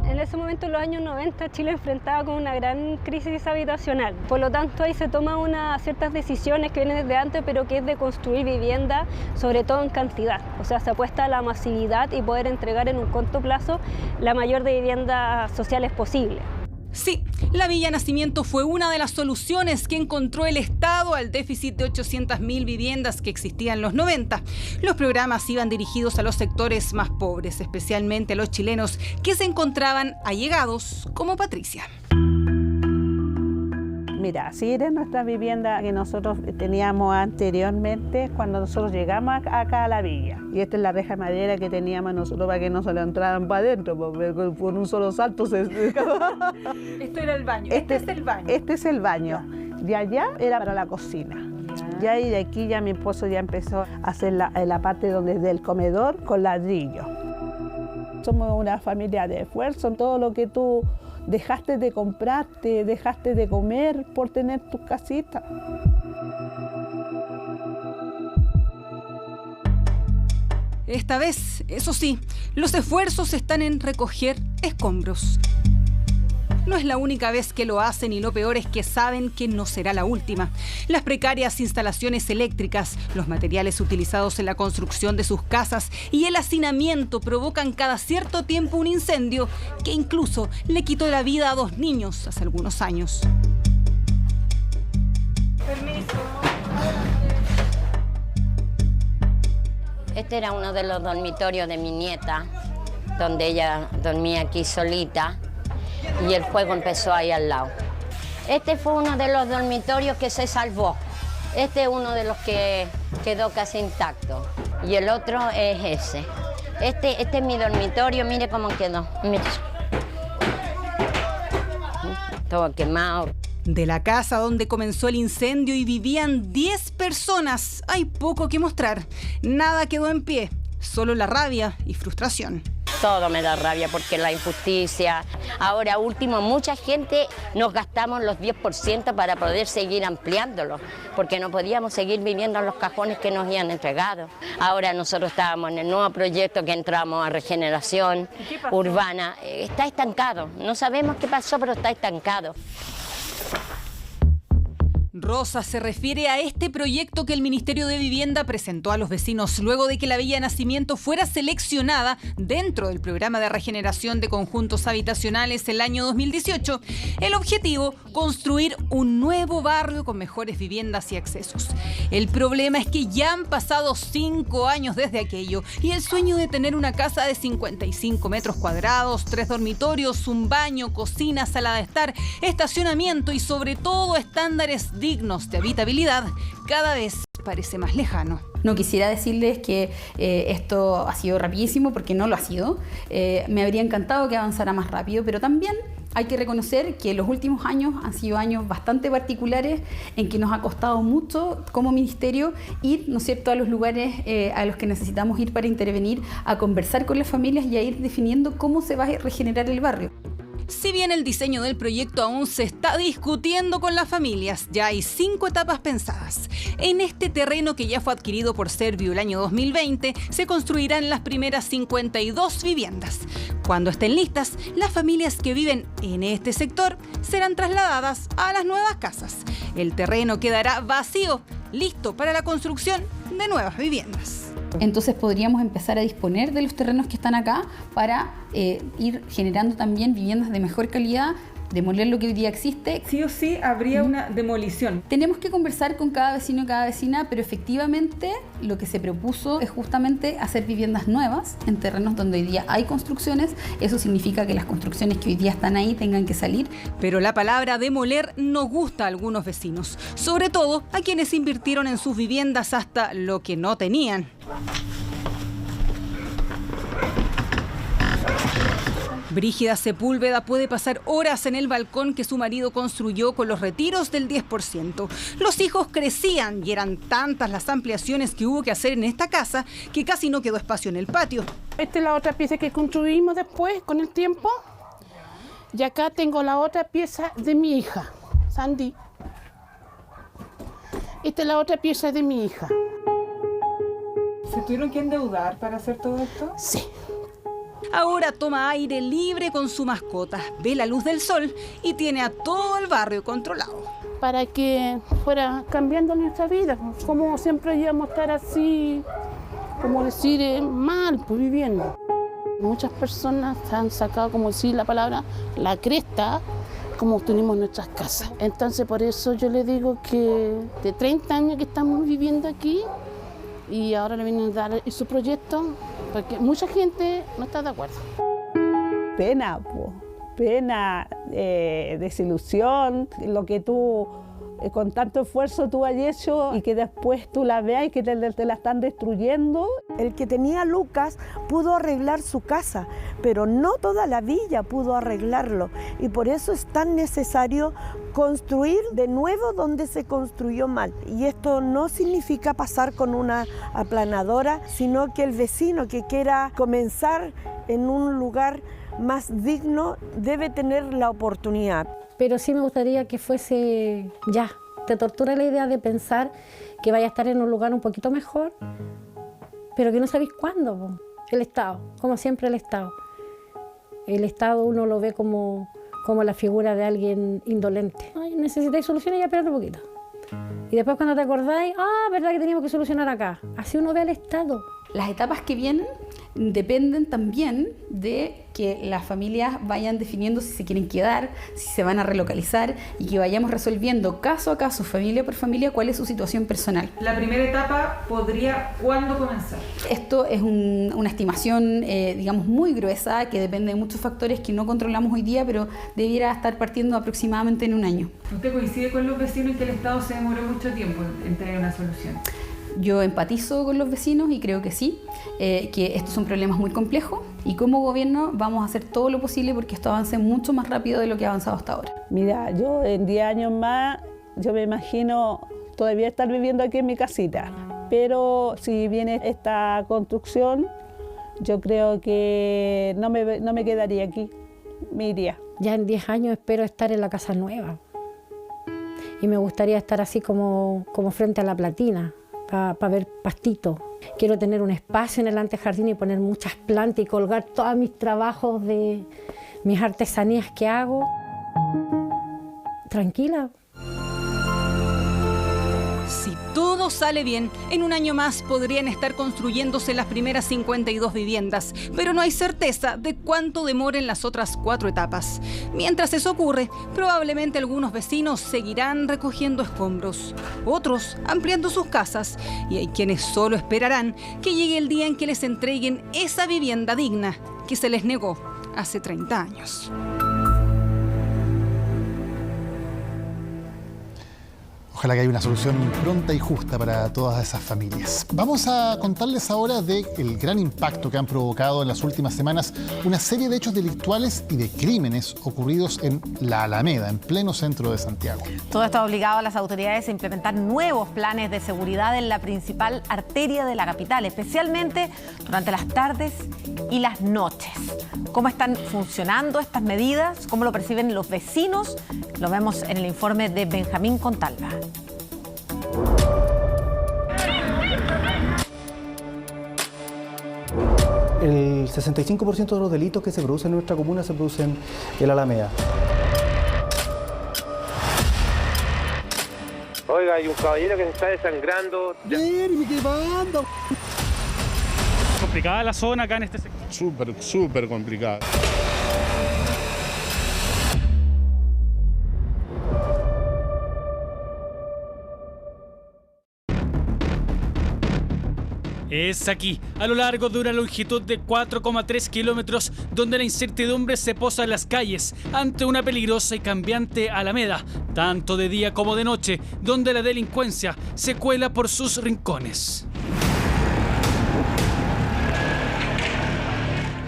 En ese momento, en los años 90, Chile enfrentaba con una gran crisis habitacional. Por lo tanto, ahí se toman ciertas decisiones que vienen desde antes, pero que es de construir vivienda, sobre todo en cantidad. O sea, se apuesta a la masividad y poder entregar en un corto plazo la mayor de viviendas sociales posible. Sí, la Villa Nacimiento fue una de las soluciones que encontró el Estado al déficit de 800.000 viviendas que existía en los 90. Los programas iban dirigidos a los sectores más pobres, especialmente a los chilenos que se encontraban allegados, como Patricia. Mira, así era nuestra vivienda que nosotros teníamos anteriormente cuando nosotros llegamos acá a la villa. Y esta es la reja de madera que teníamos nosotros para que no se lo entraran para adentro, porque por un solo salto se... Esto era el baño, este es el baño. Este es el baño. De allá era para la cocina. Ya y de aquí ya mi esposo ya empezó a hacer la parte donde del comedor con ladrillo. Somos una familia de esfuerzo, todo lo que tú dejaste de comprarte, dejaste de comer por tener tus casitas. Esta vez, eso sí, los esfuerzos están en recoger escombros. No es la única vez que lo hacen y lo peor es que saben que no será la última. Las precarias instalaciones eléctricas, los materiales utilizados en la construcción de sus casas y el hacinamiento provocan cada cierto tiempo un incendio que incluso le quitó la vida a 2 niños hace algunos años. Permiso. Este era uno de los dormitorios de mi nieta, donde ella dormía aquí solita. Y el fuego empezó ahí al lado. Este fue uno de los dormitorios que se salvó. Este es uno de los que quedó casi intacto. Y el otro es ese. Este es mi dormitorio, mire cómo quedó. Mire. Todo quemado. De la casa donde comenzó el incendio y vivían 10 personas, hay poco que mostrar. Nada quedó en pie, solo la rabia y frustración. Todo me da rabia porque la injusticia. Ahora último, mucha gente nos gastamos los 10% para poder seguir ampliándolo, porque no podíamos seguir viviendo en los cajones que nos habían entregado. Ahora nosotros estábamos en el nuevo proyecto que entramos a regeneración urbana. Está estancado. No sabemos qué pasó, pero está estancado. Rosa se refiere a este proyecto que el Ministerio de Vivienda presentó a los vecinos luego de que la Villa Nacimiento fuera seleccionada dentro del programa de regeneración de conjuntos habitacionales el año 2018. El objetivo, construir un nuevo barrio con mejores viviendas y accesos. El problema es que ya han pasado 5 años desde aquello y el sueño de tener una casa de 55 metros cuadrados, 3 dormitorios, un baño, cocina, sala de estar, estacionamiento y sobre todo estándares dignos de habitabilidad, cada vez parece más lejano. No quisiera decirles que esto ha sido rapidísimo, porque no lo ha sido. Me habría encantado que avanzara más rápido, pero también hay que reconocer que los últimos años han sido años bastante particulares en que nos ha costado mucho como ministerio ir, ¿no es cierto?, a los lugares a los que necesitamos ir para intervenir, a conversar con las familias y a ir definiendo cómo se va a regenerar el barrio. Si bien el diseño del proyecto aún se está discutiendo con las familias, ya hay 5 etapas pensadas. En este terreno que ya fue adquirido por Servio el año 2020, se construirán las primeras 52 viviendas. Cuando estén listas, las familias que viven en este sector serán trasladadas a las nuevas casas. El terreno quedará vacío, listo para la construcción de nuevas viviendas. Entonces podríamos empezar a disponer de los terrenos que están acá para ir generando también viviendas de mejor calidad, demoler lo que hoy día existe. Sí o sí habría una demolición. Tenemos que conversar con cada vecino y cada vecina, pero efectivamente lo que se propuso es justamente hacer viviendas nuevas en terrenos donde hoy día hay construcciones. Eso significa que las construcciones que hoy día están ahí tengan que salir. Pero la palabra demoler no gusta a algunos vecinos, sobre todo a quienes invirtieron en sus viviendas hasta lo que no tenían. Brígida Sepúlveda puede pasar horas en el balcón que su marido construyó con los retiros del 10%. Los hijos crecían y eran tantas las ampliaciones que hubo que hacer en esta casa que casi no quedó espacio en el patio. Esta es la otra pieza que construimos después con el tiempo. Y acá tengo la otra pieza de mi hija, Sandy. Esta es la otra pieza de mi hija. ¿Se tuvieron que endeudar para hacer todo esto? Sí. Ahora toma aire libre con su mascota, ve la luz del sol y tiene a todo el barrio controlado. Para que fuera cambiando nuestra vida, como siempre íbamos a estar así, como decir, mal, pues viviendo. Muchas personas han sacado, como decir la palabra, la cresta, como tenemos nuestras casas. Entonces por eso yo le digo que de 30 años que estamos viviendo aquí y ahora le vienen a dar su proyecto, porque mucha gente no está de acuerdo. Pena, pena, desilusión, lo que tú con tanto esfuerzo tú has hecho y que después tú la veas y que te la están destruyendo. El que tenía Lucas pudo arreglar su casa, pero no toda la villa pudo arreglarlo. Y por eso es tan necesario construir de nuevo donde se construyó mal. Y esto no significa pasar con una aplanadora, sino que el vecino que quiera comenzar en un lugar más digno debe tener la oportunidad. Pero sí me gustaría que fuese ya. Te tortura la idea de pensar que vaya a estar en un lugar un poquito mejor, pero que no sabéis cuándo. Po. El Estado, como siempre el Estado. El Estado uno lo ve como la figura de alguien indolente. Ay, necesitáis soluciones, ya espérate un poquito. Y después cuando te acordáis, verdad que teníamos que solucionar acá. Así uno ve al Estado. Las etapas que vienen dependen también de que las familias vayan definiendo si se quieren quedar, si se van a relocalizar y que vayamos resolviendo caso a caso, familia por familia, cuál es su situación personal. La primera etapa podría, ¿cuándo comenzar? Esto es una estimación, digamos, muy gruesa, que depende de muchos factores que no controlamos hoy día, pero debiera estar partiendo aproximadamente en un año. ¿Usted coincide con los vecinos en que el Estado se demoró mucho tiempo en tener una solución? Yo empatizo con los vecinos y creo que sí, que estos son problemas muy complejos y como gobierno vamos a hacer todo lo posible porque esto avance mucho más rápido de lo que ha avanzado hasta ahora. Mira, yo en 10 años más, yo me imagino todavía estar viviendo aquí en mi casita, pero si viene esta construcción, yo creo que no me quedaría aquí, me iría. Ya en 10 años espero estar en la casa nueva y me gustaría estar así como frente a la Platina. Para ver pastito. Quiero tener un espacio en el antejardín y poner muchas plantas y colgar todos mis trabajos de mis artesanías que hago. Tranquila. Si todo sale bien, en un año más podrían estar construyéndose las primeras 52 viviendas, pero no hay certeza de cuánto demoren las otras 4 etapas. Mientras eso ocurre, probablemente algunos vecinos seguirán recogiendo escombros, otros ampliando sus casas, y hay quienes solo esperarán que llegue el día en que les entreguen esa vivienda digna que se les negó hace 30 años. Ojalá que haya una solución pronta y justa para todas esas familias. Vamos a contarles ahora del gran impacto que han provocado en las últimas semanas una serie de hechos delictuales y de crímenes ocurridos en la Alameda, en pleno centro de Santiago. Todo esto ha obligado a las autoridades a implementar nuevos planes de seguridad en la principal arteria de la capital, especialmente durante las tardes y las noches. ¿Cómo están funcionando estas medidas? ¿Cómo lo perciben los vecinos? Lo vemos en el informe de Benjamín Contalva. El 65% de los delitos que se producen en nuestra comuna se producen en la Alameda. Oiga, hay un caballero que se está desangrando. ¿Qué pasa? Complicada la zona acá en este sector. Súper complicada. Es aquí, a lo largo de una longitud de 4,3 kilómetros, donde la incertidumbre se posa en las calles ante una peligrosa y cambiante Alameda, tanto de día como de noche, donde la delincuencia se cuela por sus rincones.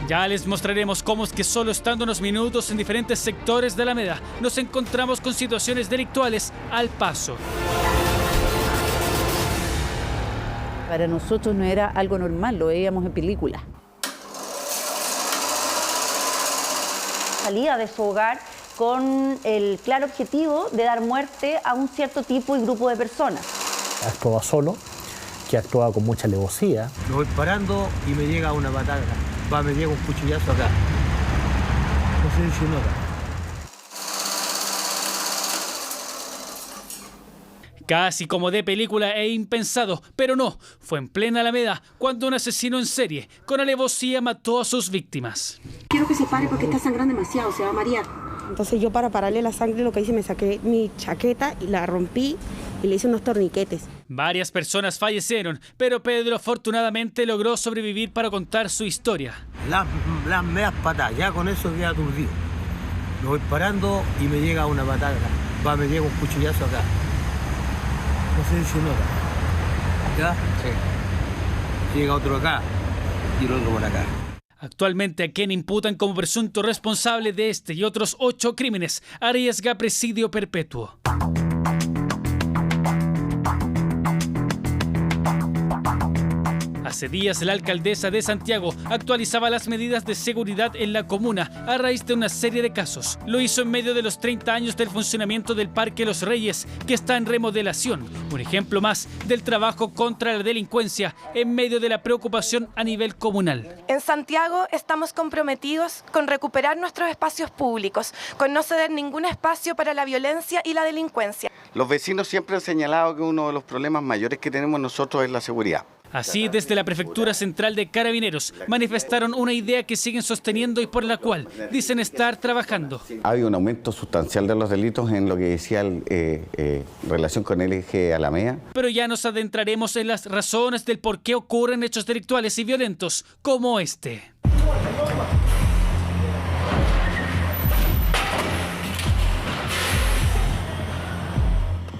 Ya les mostraremos cómo es que solo estando unos minutos en diferentes sectores de Alameda nos encontramos con situaciones delictuales al paso. Para nosotros no era algo normal, lo veíamos en películas. Salía de su hogar con el claro objetivo de dar muerte a un cierto tipo y grupo de personas. Actuaba solo, que actuaba con mucha alevosía. Me voy parando y me llega una patada. Me llega un cuchillazo acá. No sé si nota. Casi como de película e impensado, pero no, fue en plena Alameda cuando un asesino en serie con alevosía mató a sus víctimas. Quiero que se pare porque está sangrando demasiado, se va a marear. Entonces yo para pararle la sangre lo que hice, me saqué mi chaqueta y la rompí y le hice unos torniquetes. Varias personas fallecieron, pero Pedro afortunadamente logró sobrevivir para contar su historia. Las medias patadas, ya con eso queda aturdido. Me voy parando y me llega una patada. Me llega un cuchillazo acá. No sé si nota. ¿Ya? Sí. Llega otro acá y el otro por acá. Actualmente a quien imputan como presunto responsable de este y otros 8 crímenes arriesga presidio perpetuo. Hace días la alcaldesa de Santiago actualizaba las medidas de seguridad en la comuna a raíz de una serie de casos. Lo hizo en medio de los 30 años del funcionamiento del Parque Los Reyes, que está en remodelación. Un ejemplo más del trabajo contra la delincuencia en medio de la preocupación a nivel comunal. En Santiago estamos comprometidos con recuperar nuestros espacios públicos, con no ceder ningún espacio para la violencia y la delincuencia. Los vecinos siempre han señalado que uno de los problemas mayores que tenemos nosotros es la seguridad. Así, desde la Prefectura Central de Carabineros manifestaron una idea que siguen sosteniendo y por la cual dicen estar trabajando. Ha habido un aumento sustancial de los delitos en lo que decía relación con el eje Alameda. Pero ya nos adentraremos en las razones del por qué ocurren hechos delictuales y violentos como este.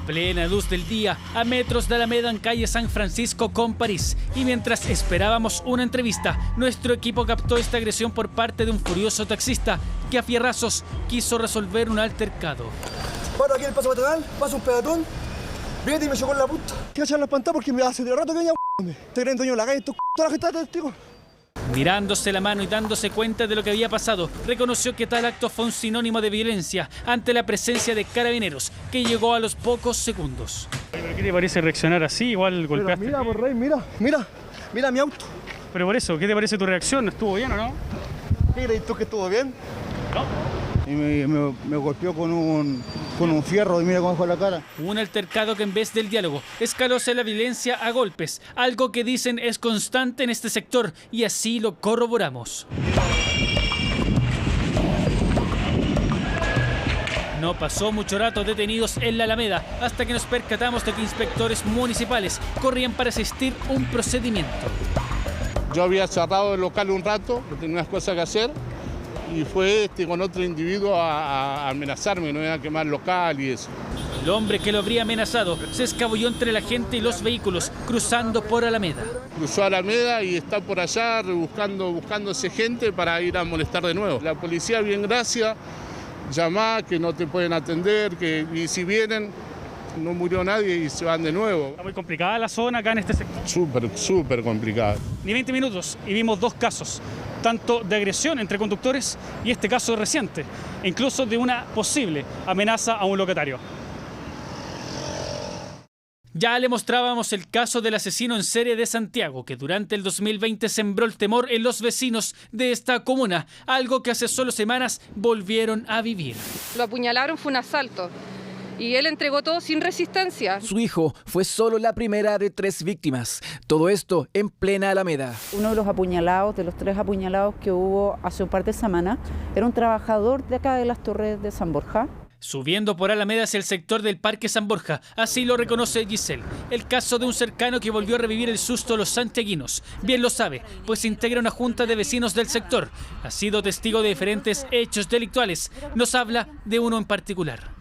Plena luz del día, a metros de Alameda en calle San Francisco con París. Y mientras esperábamos una entrevista, nuestro equipo captó esta agresión por parte de un furioso taxista que a fierrazos quiso resolver un altercado. Paro aquí en el paso peatonal, paso un peatón, viene y me chocó en la puta. Quiero echar la pantalla porque me hace de rato que venía te creen dueño de la calle, toda la gente está testigo. Mirándose la mano y dándose cuenta de lo que había pasado, reconoció que tal acto fue un sinónimo de violencia ante la presencia de Carabineros, que llegó a los pocos segundos. ¿Qué te parece reaccionar así? Igual golpeaste. Mira, por rey, mira mi auto. Pero por eso, ¿qué te parece tu reacción? ¿Estuvo bien o no? ¿Qué crees tú que estuvo bien? No. Y me golpeó con un fierro y mira cómo fue la cara. Un altercado que en vez del diálogo escaló hacia la violencia a golpes, algo que dicen es constante en este sector y así lo corroboramos. No pasó mucho rato detenidos en la Alameda hasta que nos percatamos de que inspectores municipales corrían para asistir un procedimiento. Yo había cerrado el local un rato, tenía unas cosas que hacer. Y fue con otro individuo a amenazarme, no iba a quemar el local y eso. El hombre que lo habría amenazado se escabulló entre la gente y los vehículos, cruzando por Alameda. Cruzó Alameda y está por allá buscándose gente para ir a molestar de nuevo. La policía, bien gracias, llama que no te pueden atender, y si vienen, no murió nadie y se van de nuevo. Está muy complicada la zona acá en este sector. Súper complicada. Ni 20 minutos y vimos 2 casos, tanto de agresión entre conductores y este caso reciente, e incluso de una posible amenaza a un locatario. Ya le mostrábamos el caso del asesino en serie de Santiago, que durante el 2020 sembró el temor en los vecinos de esta comuna, algo que hace solo semanas volvieron a vivir. Lo apuñalaron, fue un asalto. Y él entregó todo sin resistencia. Su hijo fue solo la primera de 3 víctimas. Todo esto en plena Alameda. Uno de los apuñalados, de los 3 apuñalados que hubo hace un par de semanas, era un trabajador de acá de las Torres de San Borja. Subiendo por Alameda hacia el sector del Parque San Borja, así lo reconoce Giselle. El caso de un cercano que volvió a revivir el susto a los santiaguinos. Bien lo sabe, pues integra una junta de vecinos del sector. Ha sido testigo de diferentes hechos delictuales. Nos habla de uno en particular.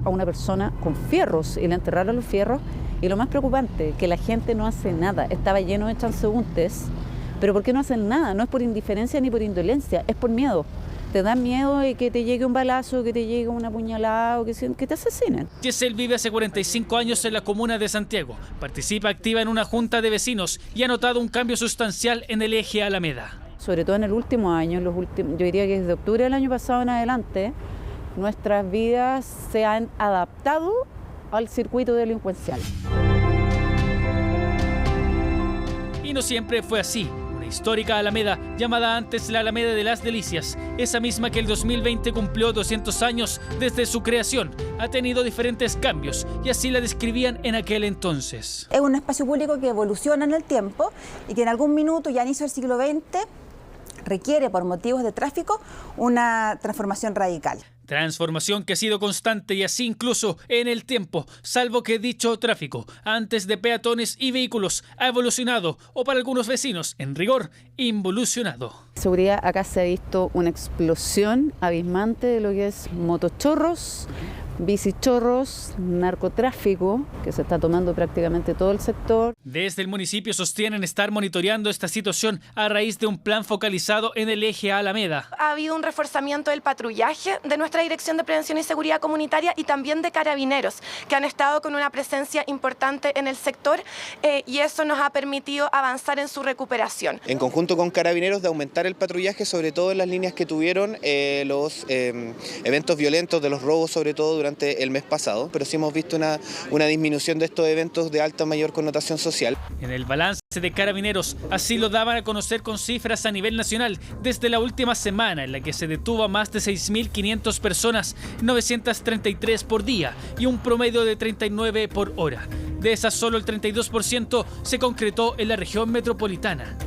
A una persona con fierros y le enterraron los fierros Y lo más preocupante, que la gente no hace nada. Estaba lleno de transeúntes, pero ¿por qué no hacen nada? No es por indiferencia ni por indolencia, es por miedo. Te da miedo de que te llegue un balazo, que te llegue una puñalada o que te asesinen. Giselle vive hace 45 años en la comuna de Santiago. Participa activa en una junta de vecinos y ha notado un cambio sustancial en el eje Alameda. Sobre todo en el último año, yo diría que desde octubre del año pasado en adelante, nuestras vidas se han adaptado al circuito delincuencial. Y no siempre fue así. Histórica Alameda, llamada antes la Alameda de las Delicias, esa misma que el 2020 cumplió 200 años desde su creación, ha tenido diferentes cambios y así la describían en aquel entonces. Es un espacio público que evoluciona en el tiempo y que en algún minuto, ya a inicio del siglo XX, requiere por motivos de tráfico una transformación radical. Transformación que ha sido constante y así incluso en el tiempo, salvo que dicho tráfico, antes de peatones y vehículos, ha evolucionado o para algunos vecinos, en rigor, involucionado. Seguridad, acá se ha visto una explosión abismante de lo que es motochorros, bicichorros, narcotráfico, que se está tomando prácticamente todo el sector. Desde el municipio sostienen estar monitoreando esta situación a raíz de un plan focalizado en el eje Alameda. Ha habido un reforzamiento del patrullaje de nuestra Dirección de Prevención y Seguridad Comunitaria y también de carabineros, que han estado con una presencia importante en el sector y eso nos ha permitido avanzar en su recuperación. En conjunto con carabineros, de aumentar el patrullaje, sobre todo en las líneas que tuvieron los eventos violentos, de los robos sobre todo durante el mes pasado, pero sí hemos visto una disminución de estos eventos de alta mayor connotación social. En el balance de carabineros, así lo daban a conocer con cifras a nivel nacional desde la última semana en la que se detuvo a más de 6.500 personas, 933 por día y un promedio de 39 por hora. De esas solo el 32% se concretó en la región metropolitana.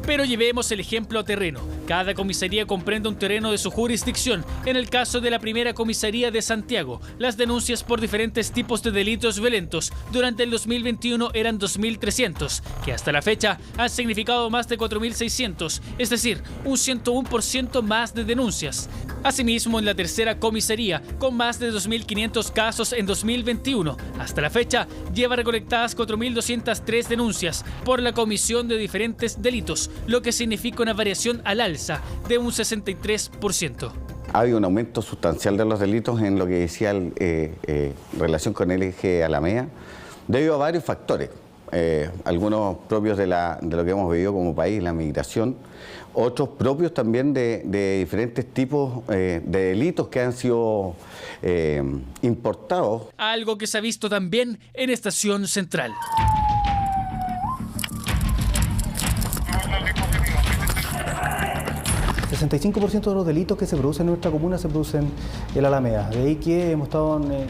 Pero llevemos el ejemplo a terreno. Cada comisaría comprende un terreno de su jurisdicción. En el caso de la primera comisaría de Santiago, las denuncias por diferentes tipos de delitos violentos durante el 2021 eran 2.300, que hasta la fecha han significado más de 4.600, es decir, un 101% más de denuncias. Asimismo, en la tercera comisaría, con más de 2.500 casos en 2021, hasta la fecha lleva recolectadas 4.203 denuncias por la comisión de diferentes delitos, lo que significa una variación al alza de un 63%. Ha habido un aumento sustancial de los delitos en lo que decía relación con el eje Alameda, debido a varios factores. Algunos propios de lo que hemos vivido como país, la migración, otros propios también de diferentes tipos de delitos que han sido importados. Algo que se ha visto también en Estación Central. El 65% de los delitos que se producen en nuestra comuna se producen en la Alameda. De ahí que hemos estado en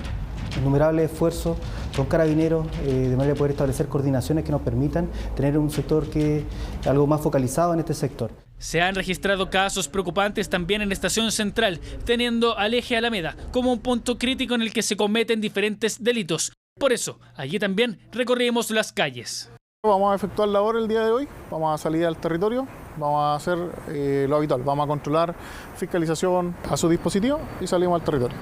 innumerables esfuerzos con carabineros de manera de poder establecer coordinaciones que nos permitan tener un sector que algo más focalizado en este sector. Se han registrado casos preocupantes también en Estación Central, teniendo al eje Alameda como un punto crítico en el que se cometen diferentes delitos. Por eso, allí también recorrimos las calles. Vamos a efectuar labor el día de hoy, vamos a salir al territorio, vamos a hacer lo habitual, vamos a controlar fiscalización a su dispositivo y salimos al territorio.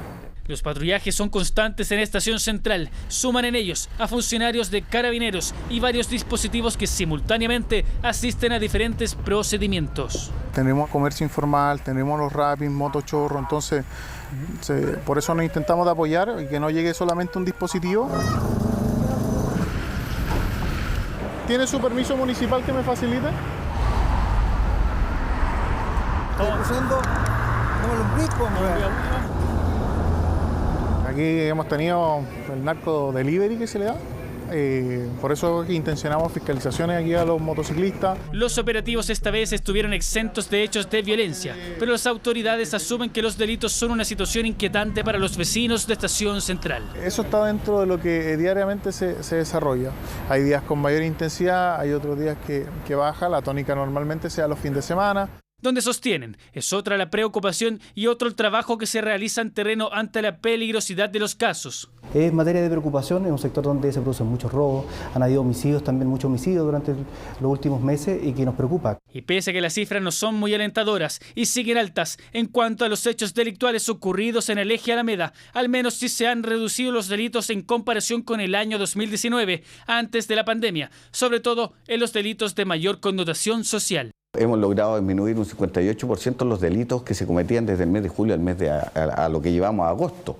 Los patrullajes son constantes en Estación Central, suman en ellos a funcionarios de carabineros y varios dispositivos que simultáneamente asisten a diferentes procedimientos. Tenemos comercio informal, tenemos los rapis, motochorro, entonces por eso nos intentamos de apoyar y que no llegue solamente un dispositivo. ¿Tiene su permiso municipal que me facilite? Aquí hemos tenido el narco delivery que se le da. Por eso intencionamos fiscalizaciones aquí a los motociclistas. Los operativos esta vez estuvieron exentos de hechos de violencia, pero las autoridades asumen que los delitos son una situación inquietante para los vecinos de Estación Central. Eso está dentro de lo que diariamente se desarrolla. Hay días con mayor intensidad, hay otros días que baja, la tónica normalmente sea los fines de semana. donde sostienen es otra la preocupación y otro el trabajo que se realiza en terreno ante la peligrosidad de los casos. Es materia de preocupación, es un sector donde se producen muchos robos, han habido homicidios, también muchos homicidios durante los últimos meses y que nos preocupa. Y pese a que las cifras no son muy alentadoras y siguen altas en cuanto a los hechos delictuales ocurridos en el eje Alameda, al menos sí se han reducido los delitos en comparación con el año 2019, antes de la pandemia, sobre todo en los delitos de mayor connotación social. Hemos logrado disminuir un 58% los delitos que se cometían desde el mes de julio al mes a lo que llevamos a agosto.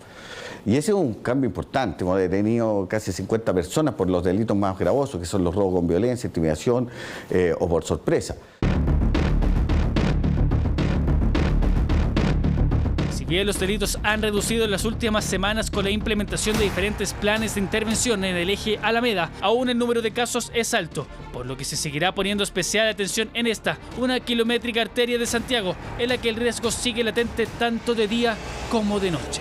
Y ese es un cambio importante. Hemos detenido casi 50 personas por los delitos más gravosos, que son los robos con violencia, intimidación o por sorpresa. Si bien los delitos han reducido en las últimas semanas con la implementación de diferentes planes de intervención en el eje Alameda, aún el número de casos es alto, por lo que se seguirá poniendo especial atención en esta, una kilométrica arteria de Santiago, en la que el riesgo sigue latente tanto de día como de noche.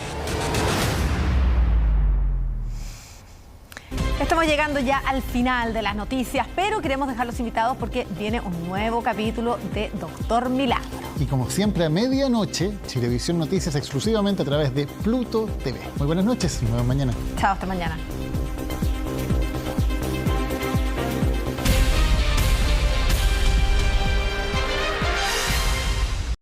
Estamos llegando ya al final de las noticias, pero queremos dejarlos invitados porque viene un nuevo capítulo de Doctor Milagro. Y como siempre a medianoche, Chilevisión Noticias exclusivamente a través de Pluto TV. Muy buenas noches, nos vemos mañana. Chao, hasta mañana.